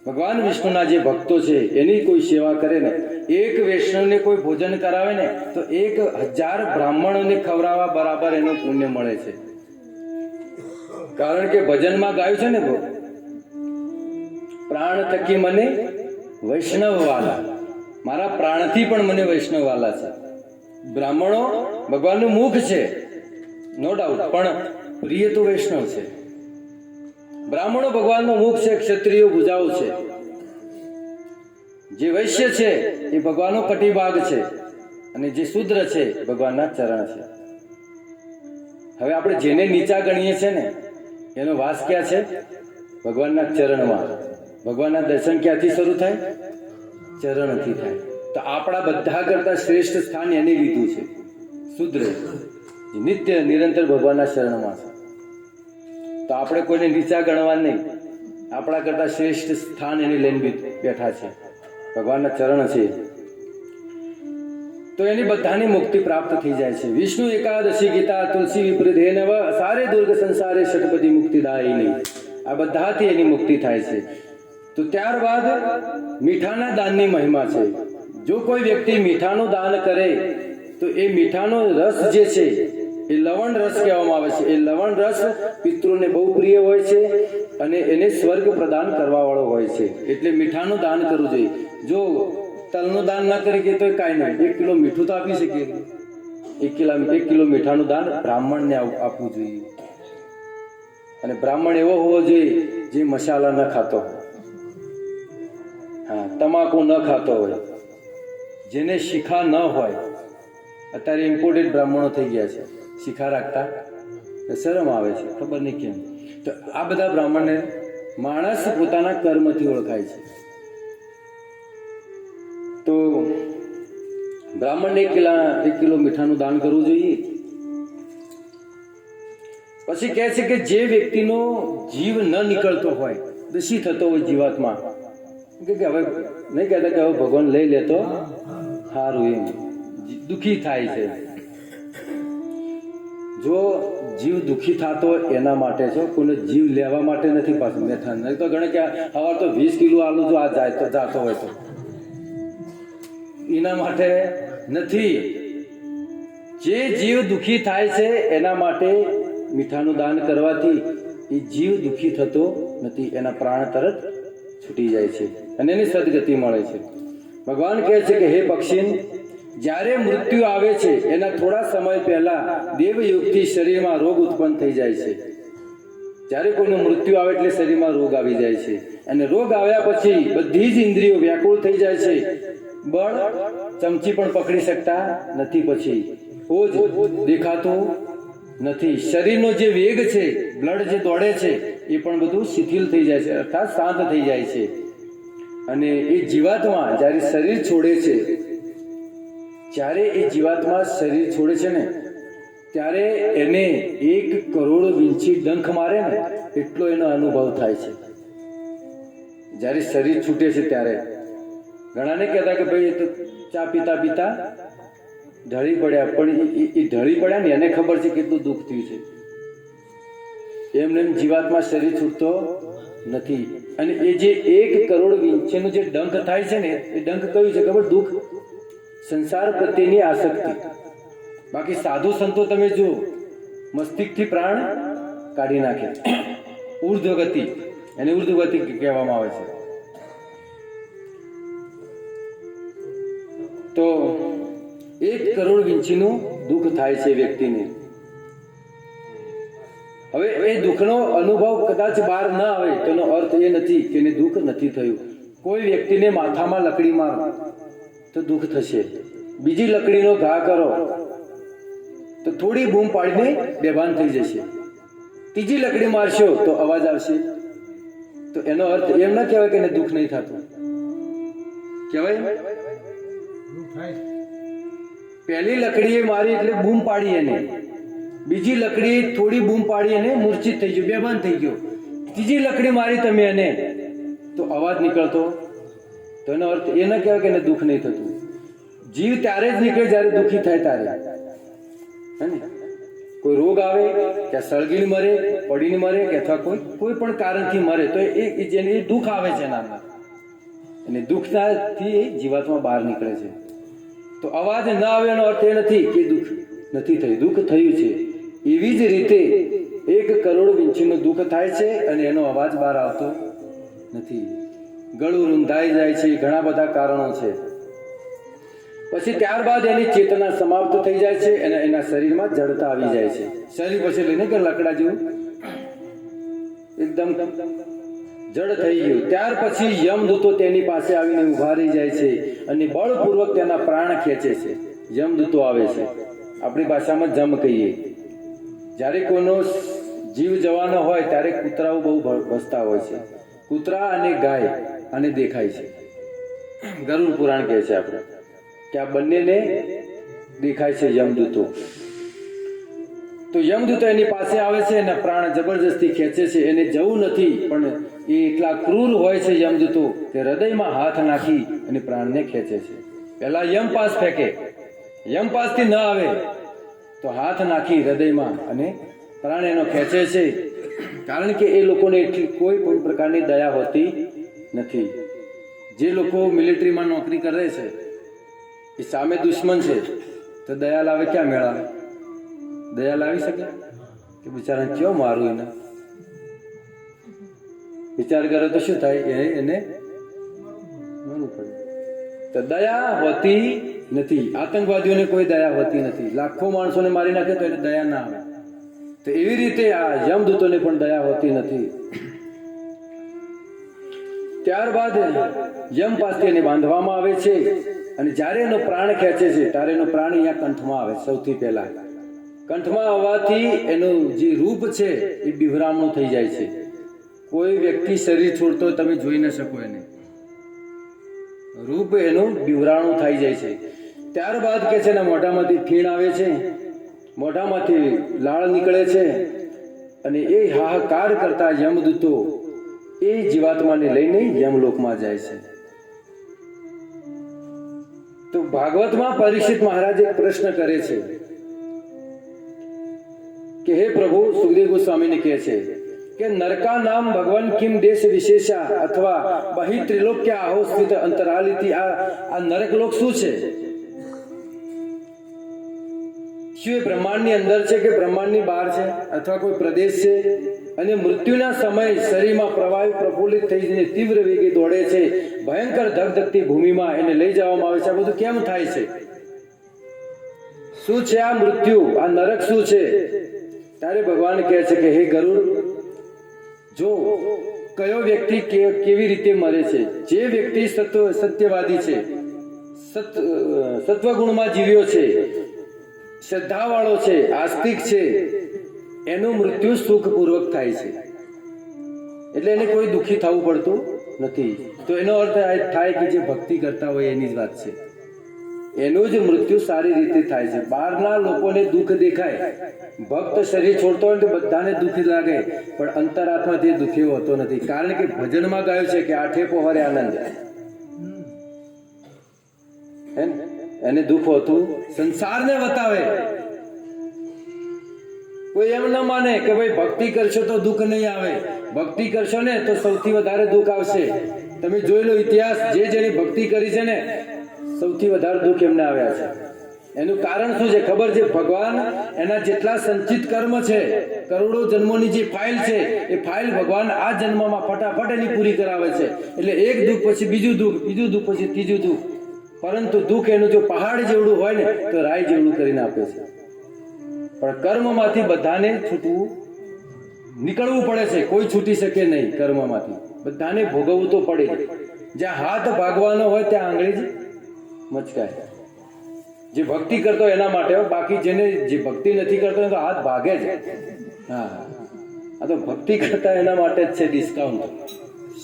ભગવાન વિષ્ણુના જે ભક્તો છે એની કોઈ સેવા કરે ને, 1 વૈષ્ણવને કોઈ ભોજન કરાવે ને, તો 1000 બ્રાહ્મણોને ખવડાવવા બરાબર એનું પુણ્ય મળે છે. કારણ કે ભજનમાં ગાયું છે ને, પ્રાણ થકી મને વૈષ્ણવ વાલા, મારા પ્રાણથી પણ મને વૈષ્ણવ વાલા છે. બ્રાહ્મણો ભગવાનનું મુખ છે, નો ડાઉટ, પણ પ્રિય તો વૈષ્ણવ છે. બ્રાહ્મણો ભગવાનનો મુખ છે, ક્ષત્રિયો ભુજાઓ છે. જે વૈશ્ય છે એ ભગવાનનો કટિભાગ છે, અને જે શુદ્ર છે ભગવાનના ચરણ છે. હવે આપણે જેને નીચા ગણીએ છીએ ને, એનો વાસ ક્યાં છે? ભગવાનના ચરણમાં. ભગવાનના દર્શન ક્યાંથી શરૂ થાય? ચરણથી થાય. તો આપણા બધા કરતા શ્રેષ્ઠ સ્થાન એને લીધું છે, શુદ્ર, નિત્ય નિરંતર ભગવાનના શરણમાં છે. તો આપણે કોઈને નીચા ગણવા નહીં, આપણા કરતા શ્રેષ્ઠ સ્થાન એને લઈને બેઠા છે, ભગવાનના ચરણ છે. તો એની બધાની મુક્તિ પ્રાપ્ત થઈ જાય છે. વિષ્ણુ એકાદશી ગીતા, તુલસી વિપ્રધેનવ, સારે દુર્ગ સંસારે ષટપતિ મુક્તિદાયિની. આ બધાથી એની મુક્તિ થાય છે. તો ત્યારબાદ મીઠાના દાનની મહિમા છે. જો કોઈ વ્યક્તિ મીઠાનું દાન કરે તો એ મીઠાનો રસ જે છે એ લવણ રસ કહેવામાં આવે છે. એ લવણ રસ પિતૃને બહુ પ્રિય હોય છે અને એને સ્વર્ગ પ્રદાન કરવા વાળો હોય છે. એટલે મીઠાનું દાન કરવું જોઈએ. જો તલનું દાન ના કરી કે તો કાંઈ નહીં, 1 કિલો મીઠું તો આપી શકીએ. 1 કિલો મીઠાનું દાન બ્રાહ્મણને આપવું જોઈએ. અને બ્રાહ્મણ એવો હોવો જોઈએ જે મસાલા ન ખાતો હોય, તમાકુ ન ખાતો હોય, જેને શિખા ન હોય. અત્યારે ઇમ્પોર્ટેડ બ્રાહ્મણો થઈ ગયા છે, શિખા રાખતા શરમ આવે છે, ખબર નહીં કેમ. તો આ બધા બ્રાહ્મણને માણસ પોતાના કર્મથી ઓળખાય છે. તો બ્રાહ્મણને 1 કિલો મીઠાનું દાન કરવું જોઈએ. પછી કહે છે કે જે વ્યક્તિનો જીવ ન નીકળતો હોય, દુષી થતો હોય જીવાત્મા, કે હવે નહીં કહેતા કે હવે ભગવાન લઈ લેતો સારું, એમ દુઃખી થાય છે. જો જીવ દુઃખી થતો એના માટે છે, કોઈને જીવ લેવા માટે નથી. પાછું મેઠા નહીં તો ગણે કે હવે તો 20 કિલો આલુ જો આ જાય તો જાતો હોય તો એના માટે નથી. જે જીવ દુઃખી થાય છે એના માટે મીઠાનું દાન કરવાથી એ જીવ દુઃખી થતો નથી, એના પ્રાણ તરત છૂટી જાય છે અને એની સદગતિ મળે છે. ભગવાન કહે છે કે હે પક્ષી, જ્યારે મૃત્યુ આવે છે એના થોડા સમય પહેલા દેવયુગથી શરીરમાં રોગ ઉત્પન્ન થઈ જાય છે. જ્યારે કોઈનું મૃત્યુ આવે એટલે શરીરમાં રોગ આવી જાય છે, અને રોગ આવ્યા પછી બધી જ ઇન્દ્રિયો વ્યાકુળ થઈ જાય છે. બળ ચમચી પણ પકડી શકતા નથી, પછી ઓજ દેખાતું નથી, શરીરનો જે વેગ છે, બ્લડ જે દોડે છે એ પણ બધું શિથિલ થઈ જાય છે, અર્થાત શાંત થઈ જાય છે. અને એ જીવાત્મા જ્યારે શરીર છોડે છે, જ્યારે એ જીવાત્મા શરીર છોડે છે ને ત્યારે એને 1 કરોડ વીંછી ડંખ મારે ને એટલો એનો અનુભવ થાય છે. જ્યારે શરીર છૂટે છે ત્યારે ઘણાને કહેતા કે ભાઈ એ તો ચા પીતા પીતા ઢળી પડ્યા, પણ એ ઢળી પડ્યા ને એને ખબર છે કેટલું દુઃખ થયું છે. એમને જીવાત્મા શરીર છૂટતો નથી. અને એ જે 1 કરોડ વીંછીનો જે ડંખ થાય છે ને એ ડંખ કયું છે ખબર? દુઃખ, સંસાર પ્રત્યેની આસક્તિ. બાકી સાધુ સંતો તમે જુઓ મસ્તિષ્કથી પ્રાણ કાઢી નાખે, ઉર્ધ્વગતિ, એને ઉર્ધ્વગતિ કહેવામાં આવે છે. તો 1 કરોડ વીંછીનું દુઃખ થાય છે વ્યક્તિને. હવે એ દુઃખનો અનુભવ કદાચ બહાર ન આવે તેનો અર્થ એ નથી કે એને દુઃખ નથી થયું. કોઈ વ્યક્તિને માથામાં લકડી મારો તો દુઃખ થશે, બીજી લકડીનો ઘા કરો તો થોડી બૂમ પાડીને બેભાન થઈ જશે, ત્રીજી લકડી મારશો તો અવાજ આવશે. તો એનો અર્થ એમ ના કહેવાય કે એને દુઃખ નહીં થતું, કહેવાય પહેલી લકડીએ મારી એટલે બૂમ પાડી એને, બીજી લકડી થોડી બૂમ પાડી એને મૂર્છિત થઈ ગયો, બેભાન થઈ ગયો, ત્રીજી લકડી મારી તમે એને તો અવાજ નીકળતો, તો એનો અર્થ એ ના કહેવાય કે એને દુઃખ નહીં થતું. જીવ ત્યારે જ નીકળે જ્યારે દુઃખી થાય ત્યારે. કોઈ રોગ આવે કે સળગીને મરે, પડીને મરે કે અથવા કોઈ પણ કારણથી મરે તો એ જેને દુઃખ આવે છે એના અંદર, અને દુઃખથી જીવાત્મા બહાર નીકળે છે. તો અવાજ ન આવે એનો અર્થ એ નથી કે દુઃખ નથી થયું, દુઃખ થયું છે. એવી જ રીતે 1 કરોડ વીંછીનું દુઃખ થાય છે અને એનો અવાજ બહાર આવતો નથી, ગળું રૂંધાઈ જાય છે, ઘણા બધા કારણો છે. પછી ત્યારબાદ એની ચેતના સમાપ્ત થઈ જાય છે અને એના શરીરમાં જડતા આવી જાય છે. શરીર પછી લઈને કે લકડા જેવું એકદમ જડ થઈ ગયું. ત્યાર પછી યમદૂતો તેની પાસે આવીને ઉભા રહી જાય છે અને બળપૂર્વક તેના પ્રાણ ખેંચે છે. યમદૂતો આવે છે, આપણી ભાષામાં જમ કહીએ. જ્યારે કોઈનો જીવ જવાનો હોય ત્યારે કૂતરાઓ બહુ ભસતા હોય છે. કૂતરા અને ગાય આને દેખાય છે. ગરુડ પુરાણ કહે છે આપણે કે આ બંનેને દેખાય છે યમદૂતો. તો યમદૂતો એની પાસે આવે છે અને પ્રાણ જબરજસ્તી ખેંચે છે. એને જવું નથી, પણ એ એટલા ક્રૂર હોય છે યમદૂતો કે હૃદયમાં હાથ નાખી અને પ્રાણને ખેંચે છે. પહેલા યમપાસ ફેંકે, યમપાસથી ન આવે તો હાથ નાખી હૃદયમાં અને પ્રાણ એનો ખેંચે છે. કારણ કે એ લોકોને એટલી કોઈ પણ પ્રકારની દયા હોતી નથી. જે લોકો મિલિટરીમાં નોકરી કરે છે એ સામે દુશ્મન છે તો દયા લાવે ક્યાં મેળાવે? દયા લાવી શકે કે બિચારાને ક્યાં મારું? એને વિચાર કરે તો શું થાય? એને મારવું પડે. તો દયા હોતી નથી. આતંકવાદીઓને કોઈ દયા હોતી નથી. લાખો માણસોને મારી નાખે તો એને દયા ના આવે. તો એવી રીતે આ યમદૂતોને પણ દયા હોતી નથી. ત્યારબાદ યમપાસથી એને બાંધવામાં આવે છે અને જ્યારે એનો પ્રાણ ખેંચે છે ત્યારે એનો પ્રાણ અહીંયા કંઠમાં આવે. સૌથી પહેલા કંઠમાં આવવાથી એનું જે રૂપ છે એ બિભરામણું થઈ જાય છે. કોઈ વ્યક્તિ શરીર છોડતો તમે જોઈ ન શકો, એને રૂપ એનું બિભરાણું થઈ જાય છે. ત્યારબાદ કે છે ને મોઢામાંથી ફીણ આવે છે, મોઢામાંથી લાળ નીકળે છે અને એ હાહાકાર કરતા યમદૂતો એ જીવાત્માને લઈને યમલોકમાં જાય છે. તો ભાગવતમાં પરીક્ષિત મહારાજ એક પ્રશ્ન કરે છે કે હે પ્રભુ, સુખદેવ ગોસ્વામીને કહે છે કે નરકા નામ ભગવાન કિમ દેશ વિશેષા અથવા બહિ ત્રિલોક્ય આહો સ્થિત અંતરાલિથી આ નરકલોક શું છે? શું એ બ્રહ્માંડની અંદર છે કે બ્રહ્માંડની બહાર છે અથવા કોઈ પ્રદેશ છે? અને મૃત્યુના સમયે શરીરમાં પ્રવાહી પ્રફુલ્લિત થઈને તીવ્ર વેગે દોડે છે, ભયંકર ધગધગતી ભૂમિમાં એને લઈ જવામાં આવે છે. આ બધું કેમ થાય છે? શું છે આ મૃત્યુ? આ નરક શું છે? ત્યારે ભગવાન કહે છે કે હે ગરુડ, જો કયો વ્યક્તિ કેવી રીતે મરે છે, જે વ્યક્તિ સત્યવાદી છે, સત્વગુણમાં જીવ્યો છે, શ્રદ્ધાવાળો છે, આસ્તિક છે, એનું મૃત્યુ સુખપૂર્વક થાય છે. એટલે એને કોઈ દુઃખી થવું પડતું નથી. તો એનો અર્થ થાય કે જે ભક્તિ કરતા હોય એની જ વાત છે. એનું જ મૃત્યુ સારી રીતે થાય છે. બહારના લોકોને દુઃખ દેખાય, ભક્ત શરીર છોડતો હોય તો બધાને દુઃખ લાગે, પણ અંતરાત્માથી દુઃખી હોતો નથી. કારણ કે ભજનમાં ગાયું છે કે આઠે પહોરે આનંદ. એને દુઃખ હોતું સંસારને બતાવે. કોઈ એમ ન માને કે ભાઈ ભક્તિ કરશો તો દુઃખ નહીં આવે, ભક્તિ કરશો ને તો સૌથી વધારે દુઃખ આવશે. તમે જોઈ લો ઇતિહાસ, જેની ભક્તિ કરી છે ને સૌથી વધારે દુઃખ એમને આવ્યા છે. એનું કારણ શું છે ખબર છે? ભગવાન એના જેટલા સંચિત કર્મ છે, કરોડો જન્મોની જે ફાઇલ છે, એ ફાઇલ ભગવાન આ જન્મમાં ફટાફટ એની પૂરી કરાવે છે. એટલે એક દુઃખ પછી બીજું દુઃખ, બીજું દુઃખ પછી ત્રીજું દુઃખ. પરંતુ દુઃખ એનું જો પહાડ જેવડું હોય ને તો રાય જેવડું કરીને આપે છે. પણ કર્મમાંથી બધાને છૂટવું, નીકળવું પડે છે. કોઈ છૂટી શકે નહીં કર્મમાંથી, બધાને ભોગવવું તો પડે. જ્યાં હાથ ભાગવાનો હોય ત્યાં આંગળી જ મચકાય. જે ભક્તિ કરતો એના માટે, બાકી જેને જે ભક્તિ નથી કરતો તો હાથ ભાગે જ. હા, આ તો ભક્તિ કરતા એના માટે જ છે ડિસ્કાઉન્ટ,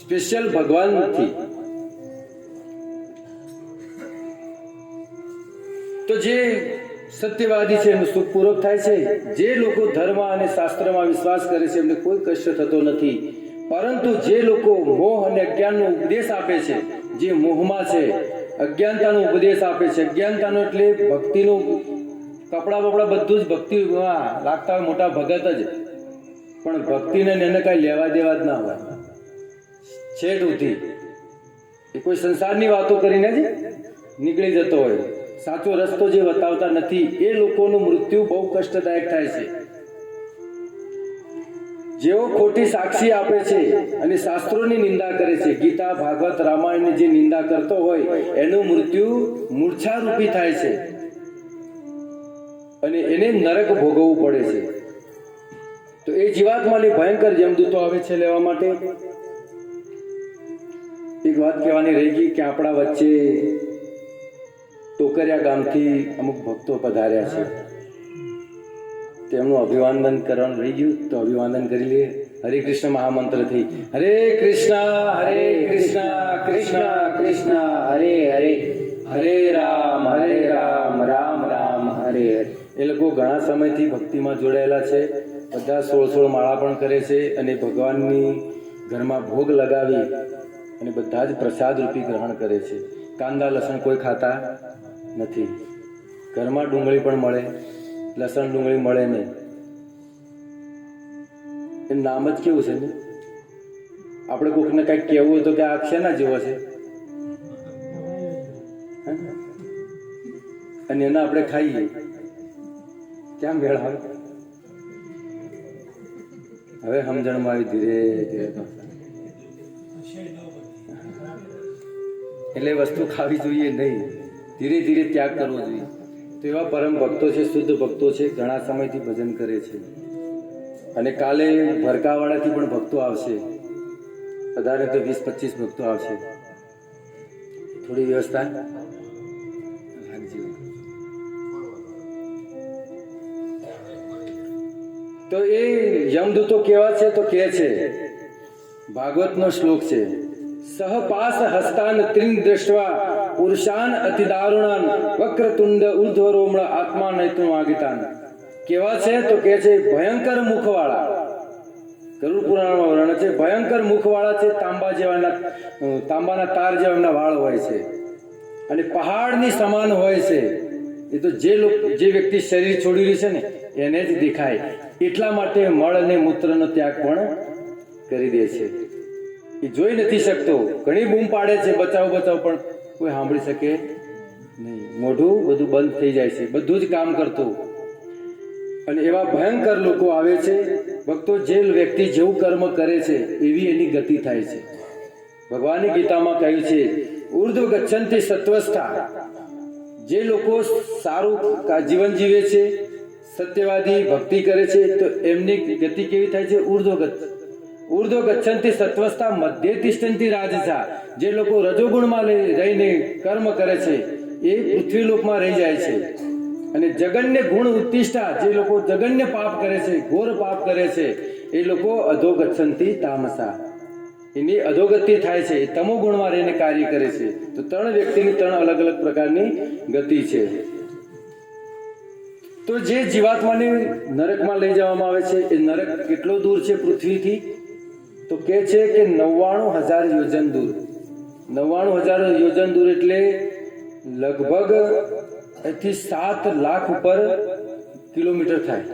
સ્પેશિયલ ભગવાન નથી. તો જે સત્યવાદી છે એનું સુખ પૂર્વક થાય છે. જે લોકો ધર્મ અને શાસ્ત્રમાં વિશ્વાસ કરે છે એમને કોઈ કષ્ટ થતો નથી. પરંતુ જે લોકો મોહ અને અજ્ઞાનનો ઉપદેશ આપે છે, જે મોહમાં છે, અજ્ઞાનતાનો ઉપદેશ આપે છે, અજ્ઞાનતાનો એટલે ભક્તિનું કપડા બપડા બધું જ ભક્તિ લાગતા હોય, મોટા ભગત જ, પણ ભક્તિને એને કઈ લેવા દેવા જ ના હોય. છેટ ઉઠી એ કોઈ સંસારની વાતો કરીને જ નીકળી જતો હોય, સાચો રસ્તો જે બતાવતા નથી, એ લોકોનું મૃત્યુ બહુ કષ્ટદાયક થાય છે. જેઓ ખોટી સાક્ષી આપે છે અને શાસ્ત્રોની નિંદા કરે છે, ગીતા, ભાગવત, રામાયણની જે નિંદા કરતો હોય એનું મૃત્યુ મૂર્છારૂપી થાય છે અને એને નરક ભોગવવું પડે છે. તો એ જીવાત્માની ભયંકર જમદૂતો આવે છે લેવા માટે. એક વાત કહેવાની રહી ગઈ કે આપણા વચ્ચે ટોકરિયા ગામથી અમુક ભક્તો પધાર્યા છે. તેમનું અભિવાદન કરવાનું રહી ગયું, તો અભિવાદન કરી લઈએ. હરે કૃષ્ણ મહામંત્રથી. હરે કૃષ્ણ કૃષ્ણ કૃષ્ણ હરે હરે, હરે રામ રામ રામ હરે હરે. એ લોકો ઘણા સમયથી ભક્તિમાં જોડાયેલા છે. બધા 16 માળા પણ કરે છે અને ભગવાનની ઘરમાં ભોગ લગાવી અને બધા જ પ્રસાદ રૂપી ગ્રહણ કરે છે. કાંદા લસણ કોઈ ખાતા નથી. ઘરમાં ડુંગળી પણ મળે, લસણ ડુંગળી મળે નહીં. એ નામ જ કેવું છે ને. આપણે કોઈકને કંઈક કહેવું હોય તો કે આ શેના જેવો છે, અને એના આપણે ખાઈએ, ક્યાં મેળ આવે? હવે સમજણમાં આવી ધીરે ધીરે. એટલે વસ્તુ ખાવી જોઈએ નહીં, ધીરે ધીરે ત્યાગ કરવો જોઈએ. તો એવા પરમ ભક્તો છે, શુદ્ધ ભક્તો છે, ઘણા સમયથી ભજન કરે છે. અને કાલે ભરકાવાળાથી પણ ભક્તો આવશે, વધારે તો 20-25 ભક્તો આવશે. થોડી વ્યવસ્થા તો એ યમદૂતો કેવા છે તો કે છે, ભાગવતનો શ્લોક છે, સહપાસ હસ્તાન ત્રિન દ્રષ્ટવા પુરુષાન અતિદારુણાન વક્રતુંડ ઉર્ધ્વરોમણ આત્મા નૈતું આગિતાન. કેવા છે તો કે છે ભયંકર મુખવાળા. ગરુડ પુરાણમાં વર્ણન છે, ભયંકર મુખવાળા છે, તાંબાના તાર જેવા એમના વાળ હોય છે અને પહાડની સમાન હોય છે. એ તો જે વ્યક્તિ શરીર છોડી રહ્યું છે ને એને જ દેખાય. એટલા માટે મળ અને મૂત્રનો ત્યાગ પણ કરી દે છે. એ જોઈ નથી શકતો, ઘણી બૂમ પાડે છે બચાવ બચાવ, પણ કોઈ સાંભળી શકે નહીં. મોઢું બધું બંધ થઈ જાય છે, બધું જ કામ કરતું. અને એવા ભયંકર લોકો આવે છે. ભક્તો, જે વ્યક્તિ જેવું કર્મ કરે છે એવી એની ગતિ થાય છે. ભગવાનની ગીતામાં કહ્યું છે, ઉર્ધ્વ ગચ્છન્તિ સત્વસ્થા. જે લોકો સારું જીવન જીવે છે, સત્યવાદી ભક્તિ કરે છે, તો એમની ગતિ કેવી થાય છે? ઉર્ધ્વ ગચ્છન્તિ સત્વસ્થા મધ્ય તિષ્ઠન્તિ રાજસા. જે લોકો રજોગુણમાં રહીને કર્મ કરે છે એ પૃથ્વીલોકમાં રહી જાય છે. અને જગન્ય ગુણ ઉત્તિષ્ઠા, જે લોકો જગન્ય પાપ કરે છે, ઘોર પાપ કરે છે, એ લોકો અધોગચ્છન્તિ તામસા, એની અધોગતિ થાય છે, એ તમો ગુણમાં રહીને કાર્ય કરે છે. તો 3 વ્યક્તિની 3 અલગ અલગ પ્રકારની ગતિ છે. તો જે જીવાત્માને નરકમાં લઈ જવામાં આવે છે, એ નરક કેટલો દૂર છે પૃથ્વીથી? તો કે છે કે 99,000 યોજન દૂર. 99,000 યોજન દૂર એટલે લગભગ અહીંથી 7 લાખ ઉપર કિલોમીટર થાય.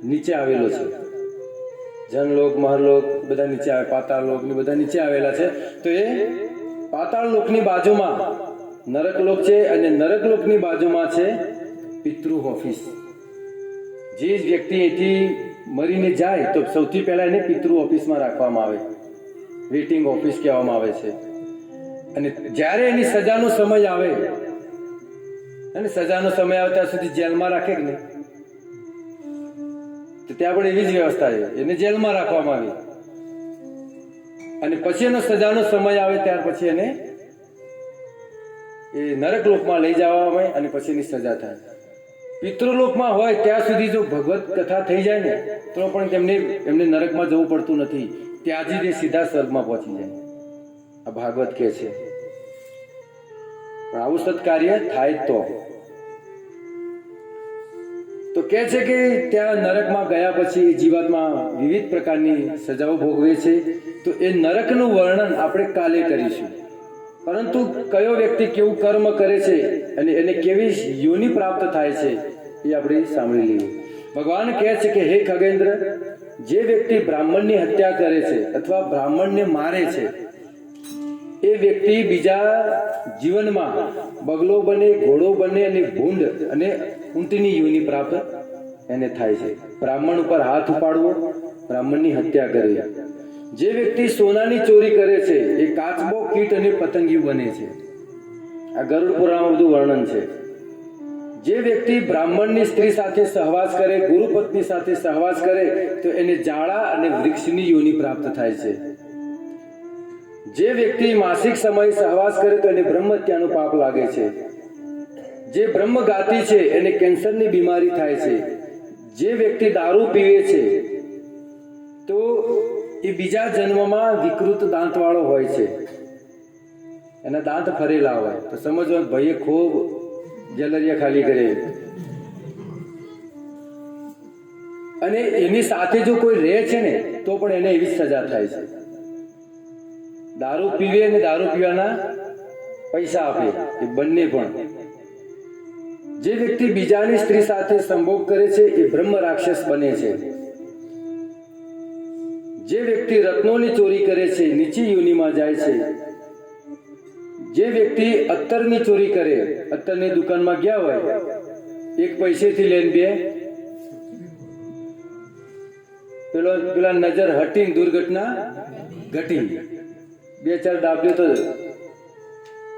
નીચે આવેલો છે. જનલોક, મહરલોક બધા નીચે આવે, પાતાળ લોક ને બધા નીચે આવેલા છે. તો એ પાતાળ લોકની બાજુમાં નરકલોક છે, અને નરકલોકની બાજુમાં છે પિતૃ ઓફિસ. જે વ્યક્તિ અહીંથી મરીને જાય તો સૌથી પહેલા એને પિતૃ ઓફિસમાં રાખવામાં આવે, વેઇટિંગ ઓફિસ કહેવામાં આવે છે. અને જ્યારે એની સજાનો સમય આવે, અને સજાનો સમય આવે ત્યાં સુધી જેલમાં રાખે કે નહીં, તો ત્યાં પણ એવી જ વ્યવસ્થા છે, એને જેલમાં રાખવામાં આવી. અને પછી એનો સજાનો સમય આવે ત્યાર પછી એને એ નરકલોકમાં લઈ જવામાં આવે, અને પછી એની સજા થાય. પિતૃલોકમાં હોય ત્યાં સુધી જો ભગવત કથા થઈ જાય ને તો પણ એમને નરકમાં જવું પડતું નથી, ત્યાંથી તે સીધા સ્વર્ગમાં પહોંચી જાય. આ ભાગવત કહે છે. પણ આવું સત્કાર્ય થાય તો કહે છે કે ત્યાં નરકમાં ગયા પછી જીવાત્મા વિવિધ પ્રકારની સજાઓ ભોગવે છે. તો એ નરકનું વર્ણન આપણે કાલે કરીશું. પરંતુ કયો વ્યક્તિ કેવું કર્મ કરે છે અને એને કેવી યોનિ પ્રાપ્ત થાય છે એ આપણે સાંભળી લઈએ. ભગવાન કહે છે કે હે ખગેન્દ્ર, જે વ્યક્તિ બ્રાહ્મણની હત્યા કરે છે અથવા બ્રાહ્મણને મારે છે, એ વ્યક્તિ બીજા જીવનમાં બગલો બને, ઘોડો બને, અને ભૂંડ અને ઊંટની યોનિ પ્રાપ્ત એને થાય છે. બ્રાહ્મણ ઉપર હાથ ઉપાડવો, બ્રાહ્મણની હત્યા કરવી. જે વ્યક્તિ સોનાની ચોરી કરે છે, એ કાચબો, કીટ અને પતંગિયું બને છે. આ ગરુડ પુરાણમાં બધું વર્ણન છે. જે વ્યક્તિ બ્રાહ્મણની સ્ત્રી સાથે સહવાસ કરે, ગુરુપત્ની સાથે સહવાસ કરે, તો એને જાળા અને વૃક્ષની યોનિ પ્રાપ્ત થાય છે. જે વ્યક્તિ માસિક સમય સહવાસ કરે તો એને બ્રહ્મહત્યાનું પાપ લાગે છે. જે બ્રહ્મઘાતી છે એને કેન્સરની બીમારી થાય છે. જે વ્યક્તિ દારૂ પીવે છે તો એ બીજા જન્મમાં વિકૃત દાંતવાળો હોય છે, એના દાંત ફરેલા હોય. તો સમજવાનું, ભાઈએ ખૂબ જલરિયા ખાલી કરે. અને એની સાથે જો કોઈ રહે છે ને તો પણ એને એવી સજા થાય છે. દારૂ પીવે અને દારૂ પીવાના પૈસા આપે, એ બંને પણ. જે વ્યક્તિ બીજાની સ્ત્રી સાથે સંભોગ કરે છે એ બ્રહ્મ રાક્ષસ બને છે. જે વ્યક્તિ રત્નોની ચોરી કરે છે નીચી યોનિમાં જાય છે. જે વ્યક્તિ અત્તરની ચોરી કરે, અત્તરની દુકાનમાં ગયા હોય, એક પૈસેથી લઈને બે પેલા નજર હટીને દુર્ઘટના ઘટી, 2-4 ડાબલ્યો તો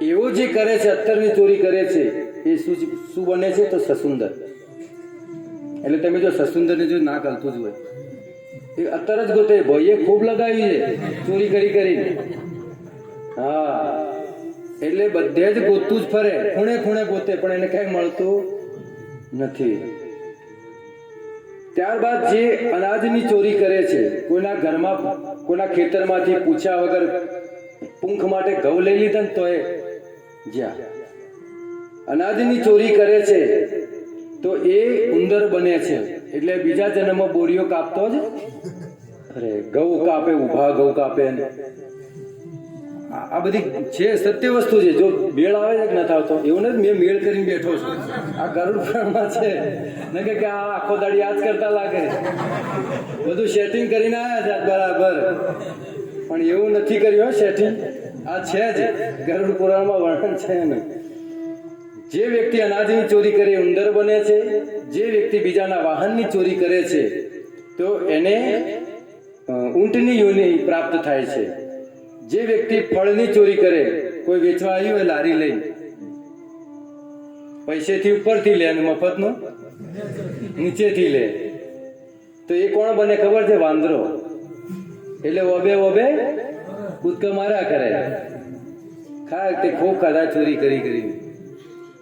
એવો જે કરે છે, અત્તરની ચોરી કરે છે, એ શું બને છે? તો સસુંદર. એટલે તમે જો સસુંદરને જો ના કરતું જ હોય, એ અત્તર જ ગોતે. ભાઈએ ખૂબ લગાવી છે ચોરી કરી. હા, એટલે બધે જ ગોતતું જ ફરે, ખૂણે ખૂણે ગોતે, પણ એને કઈ મળતું નથી. ત્યારબાદ જે અનાજની ચોરી કરે છે, કોઈના ઘરમાં, કોઈના ખેતરમાંથી પૂછ્યા વગર પૂંખ માટે ઘઉં લઈ લીધા ને તો એ જ્યાં અનાજની ચોરી કરે છે તો એ ઉંદર બને છે. એટલે બીજા જન્મમાં બોરીઓ કાપતો જ અરે ઘઉં કાપે, ઉભા ઘઉં કાપે. આ બધી છે સત્ય વસ્તુ છે. જો મેળ આવે છે કે નથી આવતો એવું નથી, મેં મેળ કરીને બેઠો છું. આ ગરુડ પુરાણમાં છે ને કે આ આખો દાડી યાદ કરતા લાગે, બધું સેટિંગ કરીને આવ્યા છે બરાબર, પણ એવું નથી કર્યું સેટિંગ. આ છે જ ગરુડ પુરાણમાં વર્ણન છે ને. જે વ્યક્તિ અનાજની ચોરી કરે ઉંદર બને છે. જે વ્યક્તિ બીજાના વાહનની ચોરી કરે છે તો એને ઊંટની યોનિ પ્રાપ્ત થાય છે. જે વ્યક્તિ ફળની ચોરી કરે, કોઈ વેચવા આવ્યું હોય લારી લઈ, પૈસેથી ઉપરથી લે અને મફતનું નીચેથી લે, તો એ કોણ બને ખબર છે? વાંદરો. એટલે ઓબે કૂદકા માર્યા કરે, ખાય તે ખૂબ ખાધા ચોરી કરી.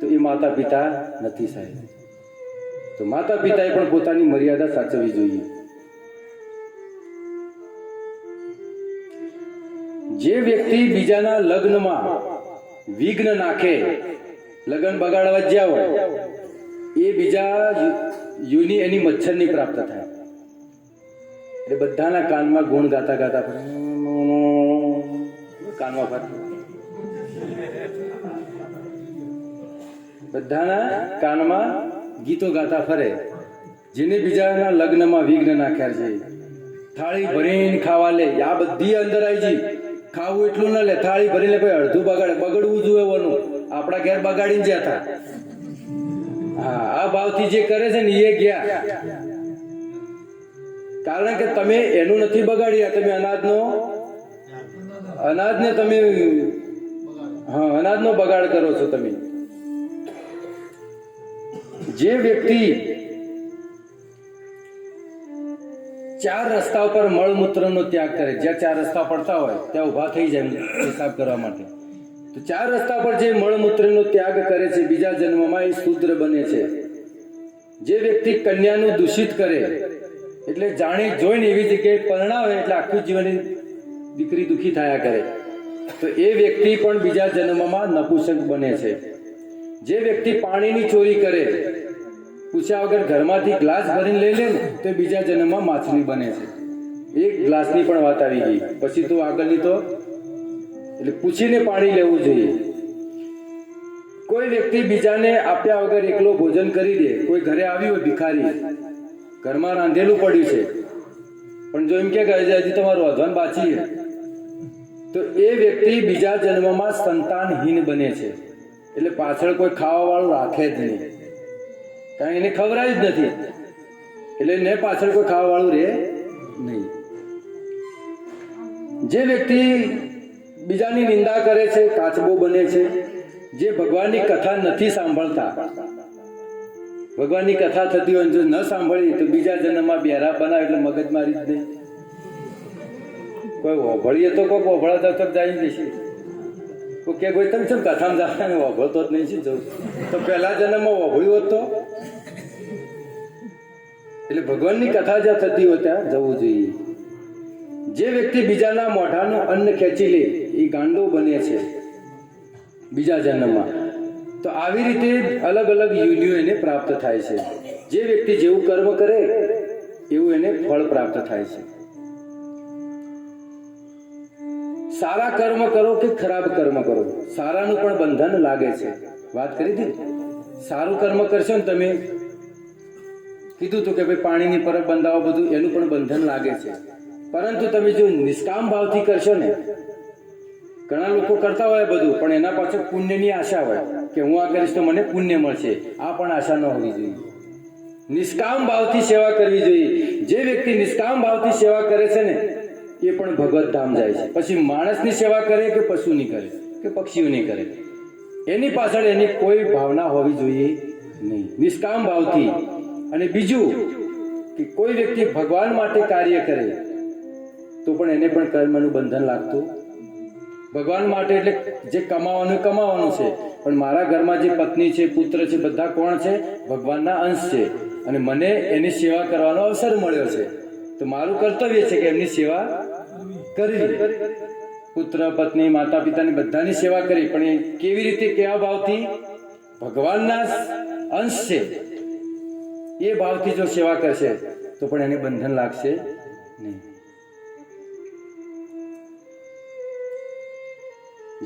તો એ માતા પિતા નથી સાહેબ. તો માતા પિતાએ પણ પોતાની મર્યાદા સાચવવી જોઈએ. જે વ્યક્તિ બીજાના લગ્નમાં વિઘ્ન નાખે, લગ્ન બગાડવા જ્યાં હોય, એ બીજા યોની એની મચ્છરની પ્રાપ્ત થાય. એટલે બધાના કાનમાં ગુણ ગાતા ગાતા કાનમાં ફરે, બધાના કાનમાં ગીતો ગાતા ફરે. જેને બીજાના લગ્નમાં વિઘ્ન નાખ્યા છે, થાળી ભરીને ખાવા લે, આ બધી અંદર આવી જઈ, ખાવું એટલું ના લે, થાળી ભરીને કોઈ અડધું બગડવું જોઈએ. આપણા ઘેર બગાડીને જ્યાં હતા. હા, આ ભાવથી જે કરે છે ને એ ગયા. કારણ કે તમે એનું નથી બગાડ્યા, તમે અનાજને તમે અનાજનો બગાડ કરો છો તમે. જે વ્યક્તિ 4 રસ્તા ઉપર મળમૂત્રનો ત્યાગ કરે, જ્યાં 4 રસ્તા પડતા હોય ત્યાં ઉભા થઈ જાય હિસાબ કરવા માટે, તો 4 રસ્તા પર જે મળમૂત્રનો ત્યાગ કરે છે, બીજા જન્મમાં એ શૂદ્ર બને છે. જે વ્યક્તિ કન્યાનું દૂષિત કરે, એટલે જાણી જોઈને એવી જગ્યાએ પરણાવે, એટલે આખું જીવન દીકરી દુઃખી થયા કરે, તો એ વ્યક્તિ પણ બીજા જન્મમાં નપુંસક બને છે. જે વ્યક્તિ પાણીની ચોરી કરે, પૂછ્યા વગર ઘરમાંથી ગ્લાસ ભરીને લઈ લે ને, તો બીજા જન્મમાં માછલી બને છે. એક ગ્લાસની પણ વાત આવી ગઈ. પછી તો આગળની તો એટલે પૂછીને પાણી લેવું જોઈએ. કોઈ વ્યક્તિ બીજાને આપ્યા વગર એકલો ભોજન કરી દે, કોઈ ઘરે આવ્યું હોય ભિખારી, ઘરમાં રાંધેલું પડ્યું છે, પણ જો એમ કે હજી તમારું અધવન બાચી છે, તો એ વ્યક્તિ બીજા જન્મમાં સંતાનહીન બને છે. એટલે પાછળ કોઈ ખાવા વાળું રાખે જ નહીં, કારણ એને ખવડાવી જ નથી, એટલે એને પાછળ કોઈ ખાવા વાળું રહે નહીં. જે વ્યક્તિ બીજાની નિંદા કરે છે, કાચબો બને છે. જે ભગવાનની કથા નથી સાંભળતા, ભગવાનની કથા થતી હોય જો ન સાંભળી, તો બીજા જન્મમાં બેરા બનાવે, એટલે મગજમારી જ નહીં. કોઈ ઓભળીએ તો કોઈ ઓભળાતા તો જાય જશે, કે કોઈ તમે શું કથામાં જતા ઓભળતો જ નહીં, શું જવું? તો પહેલા જન્મમાં ઓભળ્યું હોત તો. એટલે ભગવાનની કથા જ્યાં થતી હોય ત્યાં જવું જોઈએ. જે વ્યક્તિ બીજાના મોઢાનું અન્ન ખેંચી લે, એ ગાંડો બને છે બીજા જન્મમાં. તો આવી રીતે અલગ અલગ યોનિઓ એને પ્રાપ્ત થાય છે. જે વ્યક્તિ જેવું કર્મ કરે એવું એને ફળ પ્રાપ્ત થાય છે. સારા કર્મ કરો કે ખરાબ કર્મ કરો, સારાનું પણ બંધન લાગે છે. વાત કરી હતી, સારું કર્મ કરશો ને, તમે કીધું હતું કે ભાઈ પાણીની પરબ બંધાવો, બધું એનું પણ બંધન લાગે છે. પરંતુ તમે જો નિષ્કામ ભાવથી કરશો ને, ઘણા લોકો કરતા હોય બધું, પણ એના પાછળ પુણ્યની આશા હોય કે હું આ કરીશ તો મને પુણ્ય મળશે. આ પણ આશા ન હોવી જોઈએ. નિષ્કામ ભાવથી સેવા કરવી જોઈએ. જે વ્યક્તિ નિષ્કામ ભાવથી સેવા કરે છે ને, એ પણ ભગવત ધામ જાય છે. પછી માણસની સેવા કરે કે પશુની કરે કે પક્ષીઓની કરે, એની પાછળ એની કોઈ ભાવના હોવી જોઈએ નહીં, નિષ્કામ ભાવથી. અને બીજું કે કોઈ વ્યક્તિ ભગવાન માટે કાર્ય કરે તો પણ એને પણ કર્મનું બંધન લાગતું. ભગવાન માટે એટલે જે કમાવાનું છે, પણ મારા ઘરમાં જે પત્ની છે, પુત્ર છે, બધા કોણ છે? ભગવાનના અંશ છે, અને મને એની સેવા કરવાનો અવસર મળ્યો છે, તો મારું કર્તવ્ય છે કે એમની સેવા કરવી. પુત્ર, પત્ની, માતા પિતાની બધાની સેવા કરી, પણ એ કેવી રીતે, કેવા ભાવથી? ભગવાનના અંશ છે એ ભાવથી જો સેવા કરશે તો પણ એને બંધન લાગશે નહીં.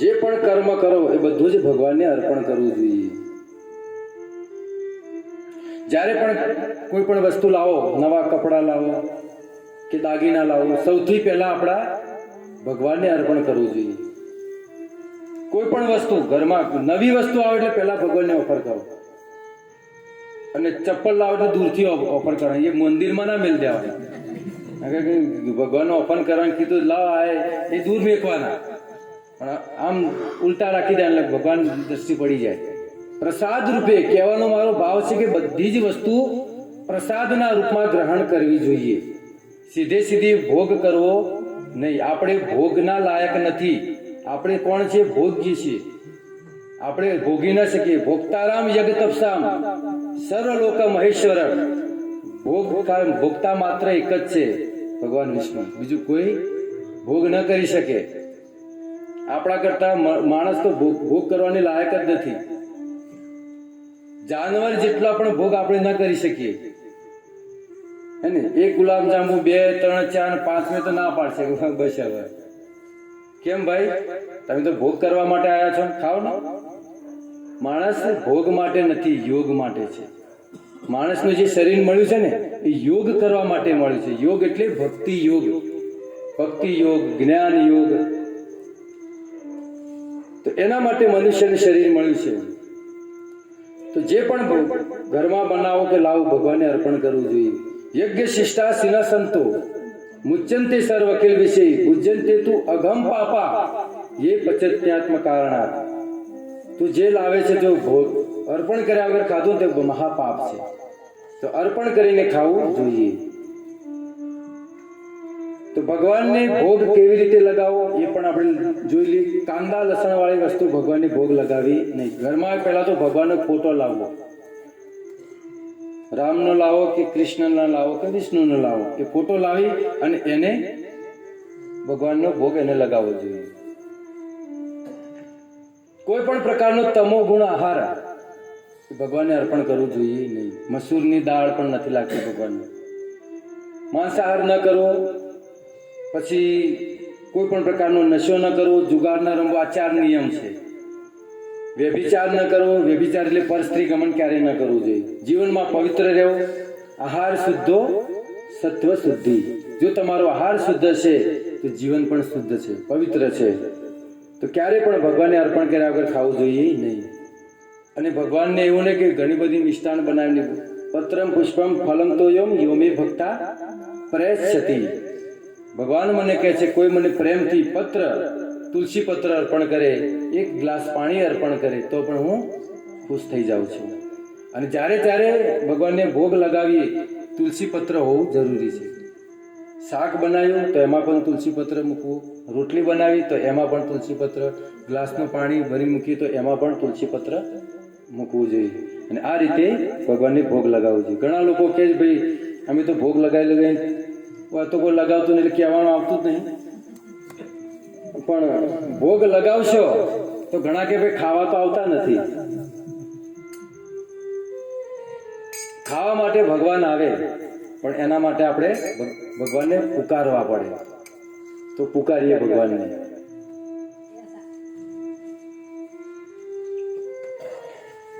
જે પણ કર્મ કરો એ બધું જ ભગવાનને અર્પણ કરવું જોઈએ. જ્યારે પણ કોઈ પણ વસ્તુ લાવો, નવા કપડાં લાવો કે દાગીના લાવો, સૌથી પહેલા આપણા ભગવાનને અર્પણ કરવું જોઈએ. કોઈ પણ વસ્તુ ઘરમાં નવી વસ્તુ આવે એટલે પહેલા ભગવાનને ઓફર કરો. અને ચપ્પલ લાવો તો દૂરથી ઓફર કરો, એ મંદિરમાં ના મેળ દેવાના. ભગવાનને ઓફર કરવાનું કીધું, લાવ આય એ દૂર મેકવાના, પણ આમ ઉલટા રાખી દે એટલે ભગવાન દ્રષ્ટિ પડી જાય. પ્રસાદ રૂપે કહેવાનો મારો ભાવ છે કે બધી જ વસ્તુ પ્રસાદના રૂપમાં ગ્રહણ કરવી જોઈએ. સીધી ભોગ કરવો નહીં. આપણે ભોગના લાયક નથી. આપણે કોણ છે? ભોગ્ય છીએ. આપણે ભોગી ન શકીએ. ભોગતારામ યજ્ઞ તપસામ સર્વલોક મહેશ્વર. ભોગતા માત્ર એક જ છે, ભગવાન વિષ્ણુ. બીજું કોઈ ભોગ ન કરી શકે. આપણા કરતા માણસ તો ભોગ કરવાની લાયક જ નથી. જાનવર જેટલા પણ ભોગ આપણે ન કરી શકીએ. હે ને, એક ગુલાબ જાંબુ 2, 3, 4, 5 તો ના પાડશે. બસ હવે કેમ ભાઈ, તમે તો ભોગ કરવા માટે આવ્યા છો, ખાઓ ને. માણસ ભોગ માટે નથી, યોગ માટે છે. માણસનું જે શરીર મળ્યું છે ને, એ યોગ કરવા માટે મળ્યું છે. યોગ એટલે ભક્તિ યોગ, ભક્તિ યોગ, જ્ઞાન યોગ. તો એના માટે મનુષ્યનું શરીર મળ્યું છે. તો જે પણ ઘરમાં બનાવો કે લાવો, ભગવાનને અર્પણ કરવું જોઈએ. યજ્ઞ શિષ્ટા સિના સંતો મુચ્યંતે સર્વ અખિલ વિષય ભુજ્યંતે તું અગમ પાપા ये પચત્યાત્મ કારણાત. તું જે લાવે છે, જો ભોગ અર્પણ કર્યા વગર ખાધું તે મહાપાપ છે. તો અર્પણ કરીને ખાવું જોઈએ. તો ભગવાનને ભોગ કેવી રીતે લગાવો એ પણ આપણે જોઈ લઈએ. કાંદા લસણ વાળી વસ્તુ ભગવાનને ભોગ લગાવી નહીં. ઘરમાં પહેલા તો ભગવાનનો ફોટો લાવવો. રામનો લાવો કે કૃષ્ણનો લાવો કે વિષ્ણુનો લાવો, એ ફોટો લાવી અને એને ભગવાનનો ભોગ એને લગાવવો જોઈએ. કોઈ પણ પ્રકારનો તમો ગુણ આહાર ભગવાનને અર્પણ કરવું જોઈએ નહીં. મસૂરની દાળ પણ નથી લાગતી ભગવાનને. માંસાહાર ન કરવો, પછી કોઈ પણ પ્રકારનો નશો ન કરવો, જુગાર ન રમવો, આ 4 નિયમ છે. વ્યભિચાર ન કરવો, વ્યભિચાર એટલે પર સ્ત્રી ગમન ક્યારેય ન કરવું જોઈએ. જીવનમાં પવિત્ર રહેવો, આહાર શુદ્ધો સત્વ શુદ્ધિ. જો તમારો આહાર શુદ્ધ છે તો જીવન પણ શુદ્ધ છે, પવિત્ર છે. તો ક્યારે પણ ભગવાનને અર્પણ કર્યા વગર ખાવું જોઈએ નહીં. અને ભગવાનને એવું નહીં કે ઘણી બધી મિષ્ટાન બનાવીને પત્રમ પુષ્પમ ફલમ તો યોમે ભક્તા પ્રયચ્છતિ. ભગવાન મને કહે છે, કોઈ મને પ્રેમથી તુલસી પત્ર અર્પણ કરે, 1 ગ્લાસ પાણી અર્પણ કરે, તો પણ હું ખુશ થઈ જાઉં છું. અને જ્યારે ત્યારે ભગવાનને ભોગ લગાવીએ, તુલસી પત્ર હોવું જરૂરી છે. શાક બનાવ્યું તો એમાં પણ તુલસી પત્ર મૂકવું, રોટલી બનાવી તો એમાં પણ તુલસી પત્ર, ગ્લાસનું પાણી ભરી મૂકી તો એમાં પણ તુલસી પત્ર મૂકવું જોઈએ. અને આ રીતે ભગવાનને ભોગ લગાવવો જોઈએ. ઘણા લોકો કહે છે, ભાઈ અમે તો ભોગ લગાવી તો કોઈ લગાવતું નહીં, એટલે કહેવાનું આવતું જ નહીં. પણ ભોગ લગાવશો તો ઘણા કે ભાઈ ખાવા તો આવતા નથી. ખાવા માટે ભગવાન આવે, પણ એના માટે આપણે ભગવાનને પુકારવા પડે. તો પુકારીએ ભગવાનને.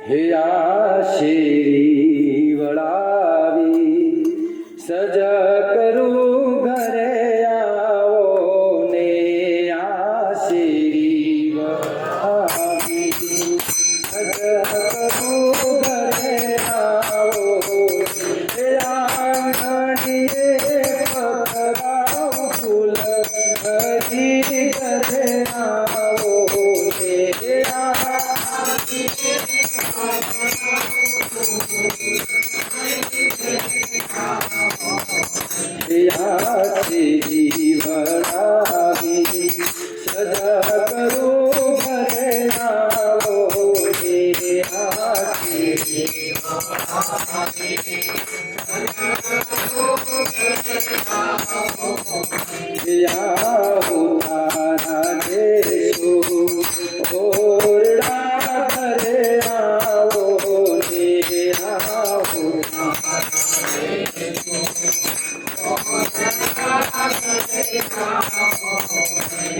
હે આશીરી વળાવી સજ કરું ઘરે આવો ને, આશીરી વળાવી સજ કરું ઘરે આવો, આંગણીએ પથરાવ ફૂલ હરી ઘરે આવો ને, આશીરી વળાવી સજા કરું ઘરે આવો ને, આશીરી તારા દેશો ઓરડા ઘરે આવો ને,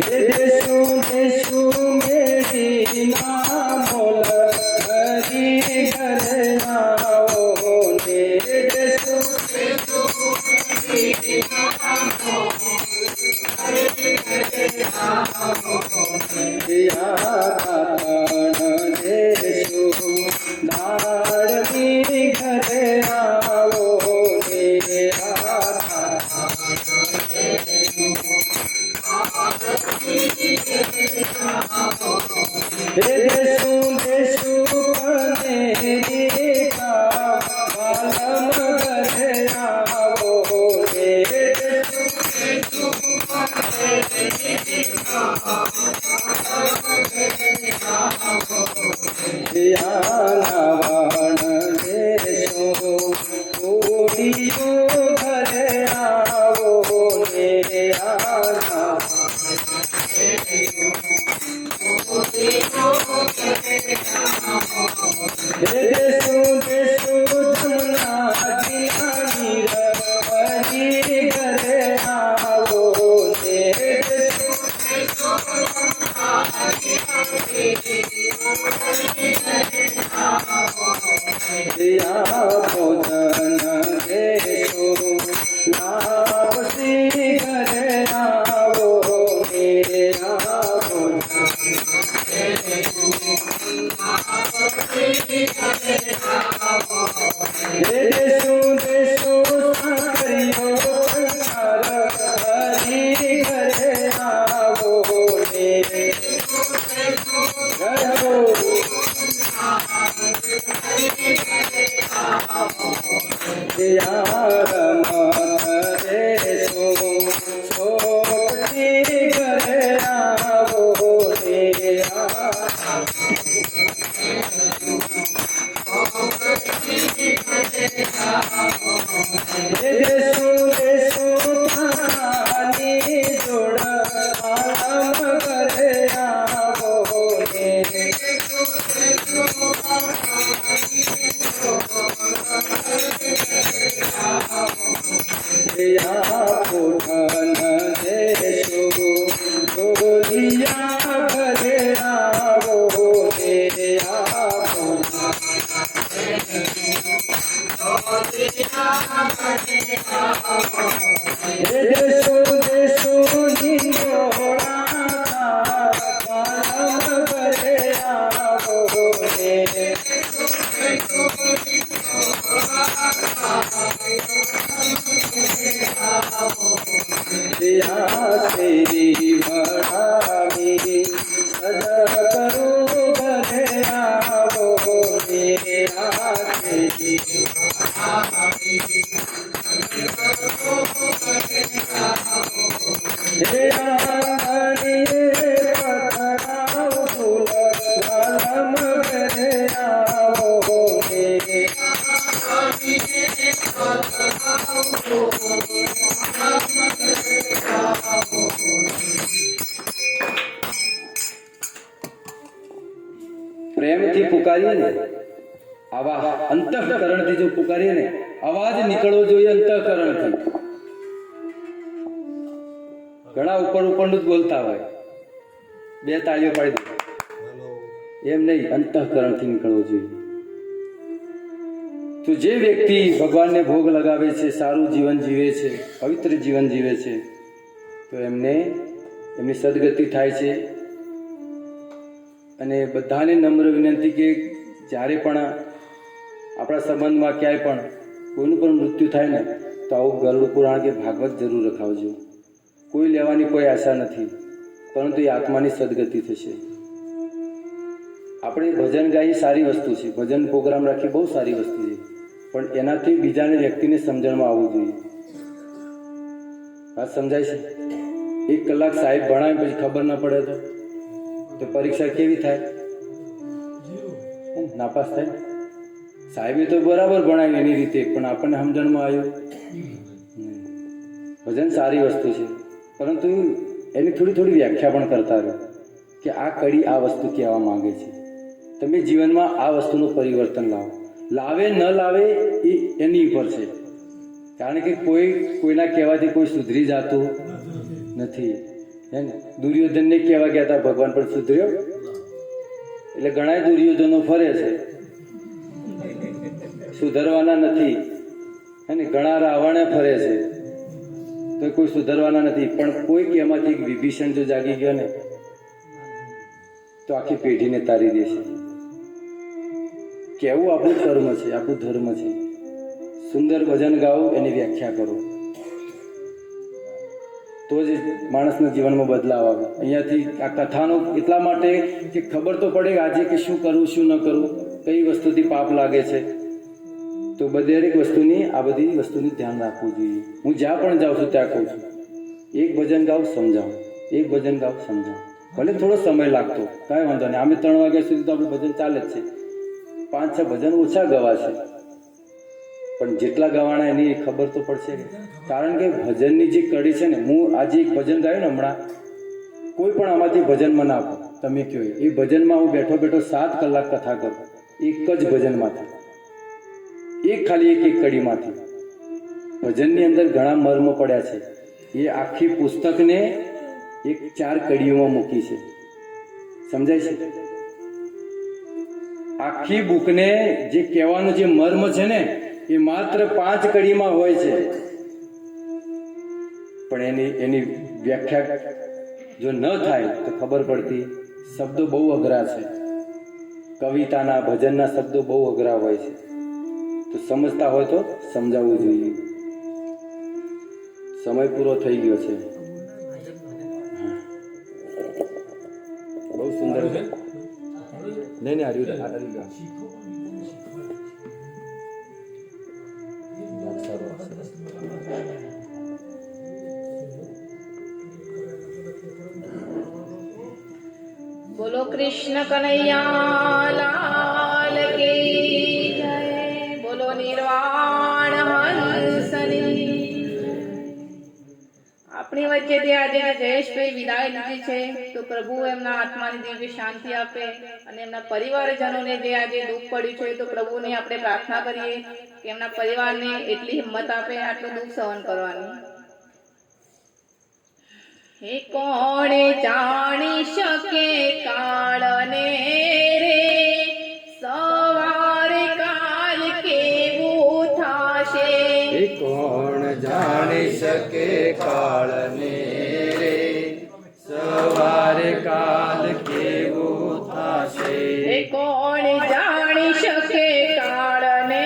દેશું દેશું મેરી ના મોલ હરી ઘરે આવો ને, દેશું દેશું દાડમી ઘરે આવો ને, દેશું દેશું પનેરી या भोजन देशो लापसी घरे आवो मेरा भोजन देशो देशो साकरियो संसार हरि घरे आवो मेरे પ્રેમથી પુકારીએ ને, આવા અંતઃકરણથી જો પુકારીએ ને, અવાજ નીકળવો જોઈએ અંતઃકરણથી. ઘણા ઉપરનું જ બોલતા હોય, બે તાળીઓ પાડી દે, એમ નહીં, અંતઃકરણથી નીકળવો જોઈએ. તો જે વ્યક્તિ ભગવાનને ભોગ લગાવે છે, સારું જીવન જીવે છે, પવિત્ર જીવન જીવે છે, તો એમની સદગતિ થાય છે. અને બધાને નમ્ર વિનંતી કે જ્યારે પણ આપણા સંબંધમાં ક્યાંય પણ કોઈનું પણ મૃત્યુ થાય ને, તો આવું ગરુડ પુરાણ કે ભાગવત જરૂર રખાવજો. કોઈ લેવાની કોઈ આશા નથી, પરંતુ એ આત્માની સદગતિ થશે. આપણે ભજન ગાઈએ સારી વસ્તુ છે, ભજન પ્રોગ્રામ રાખી બહુ સારી વસ્તુ છે, પણ એનાથી બીજાને વ્યક્તિને સમજણમાં આવવું જોઈએ. વાત સમજાય છે? 1 કલાક સાહેબ ભણાવે પછી ખબર ન પડે તો પરીક્ષા કેવી થાય? નાપાસ થાય. સાહેબે તો બરાબર ભણાવ્યું એની રીતે, પણ આપણને સમજણમાં આવ્યું. ભજન સારી વસ્તુ છે, પરંતુ એની થોડી વ્યાખ્યા પણ કરતા રહો કે આ કડી આ વસ્તુ કહેવા માંગે છે. તમે જીવનમાં આ વસ્તુનું પરિવર્તન લાવે ન લાવે એ એની ઉપર છે. કારણ કે કોઈના કહેવાથી કોઈ સુધરી જતું નથી. હે ને? દુર્યોધનને કહેવા ગયા હતા ભગવાન, પણ સુધર્યો? એટલે ઘણા દુર્યોધનો ફરે છે, સુધરવાના નથી. હે ને? ઘણા રાવણે ફરે છે, તો કોઈ સુધરવાના નથી. પણ કોઈક એમાંથી વિભીષણ જો જાગી ગયો ને, તો આખી પેઢીને તારી દેશે. કેવું આપણું કર્મ છે, આપણું ધર્મ છે. સુંદર ભજન ગાઓ, એની વ્યાખ્યા કરો, તો જ માણસના જીવનમાં બદલાવ આવે. અહીંયાથી આ કથાનો એટલા માટે કે ખબર તો પડે આજે કે શું કરવું શું ન કરવું, કઈ વસ્તુથી પાપ લાગે છે. તો દરેક વસ્તુની આ બધી વસ્તુનું ધ્યાન રાખવું જોઈએ. હું જ્યાં પણ જાઉં છું ત્યાં કહું છું, એક ભજન ગાઓ સમજાવો, એક ભજન ગાઓ સમજાવો. ભલે થોડો સમય લાગતો, કાંઈ વાંધો નહીં. અમે 3 વાગ્યા સુધી તો આપણું ભજન ચાલે જ છે. 5-6 ભજન ઓછા ગવાશે, પણ જેટલા ગવાના એની ખબર તો પડશે. કારણ કે ભજનની જે કડી છે ને, હું આજે એક ભજન ગાયું ને હમણાં, કોઈ પણ આમાંથી ભજન મને આપો, તમે કહો એ ભજનમાં હું બેઠો 7 કલાક કથા કરું, એક જ ભજનમાંથી, ખાલી એક કડીમાંથી. ભજનની અંદર ઘણા મર્મ પડ્યા છે. એ આખી પુસ્તકને 4 કડીઓમાં મૂકી છે. સમજાય છે? આખી બુકને જે કહેવાનું જે મર્મ છે ને એ માત્ર 5 કડીમાં હોય છે, પણ એની વ્યાખ્યા જો ન થાય તો ખબર પડતી. શબ્દો બહુ અઘરા છે, કવિતાના ભજનના શબ્દો બહુ અઘરા હોય છે, તો સમજતા હોય તો સમજાવવું જોઈએ. સમય પૂરો થઈ ગયો છે. બહુ સુંદર છે. નહીં બોલો કૃષ્ણ કનૈયા લાલ કી જય. બોલો નિર્વાણ હંસની. આપણી વચ્ચેથી આજે જયેશભાઈ વિદાય લીધી છે, તો પ્રભુ એમના આત્માની દિવ્ય શાંતિ આપે અને એમના પરિવારજનોને જે આજે દુઃખ પડ્યું છે, તો પ્રભુને આપણે પ્રાર્થના કરીએ કે એમના પરિવારને એટલી હિંમત આપે આટલું દુઃખ સહન કરવાની. હે કોણ જાણી શકે કાળને રે, સવારે કાલ કેવું થાશે. કોણ જાણી શકે કાળને રે, સવારે કાલ કેવું થશે. હે કોણ જાણી શકે કાળને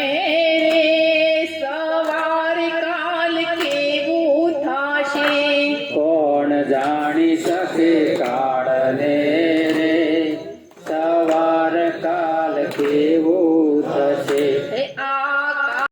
રે, સવારે કાલ કેવું થાશે. કોણ જાણી શકે કાળને રે, સવાર કાલ કેવો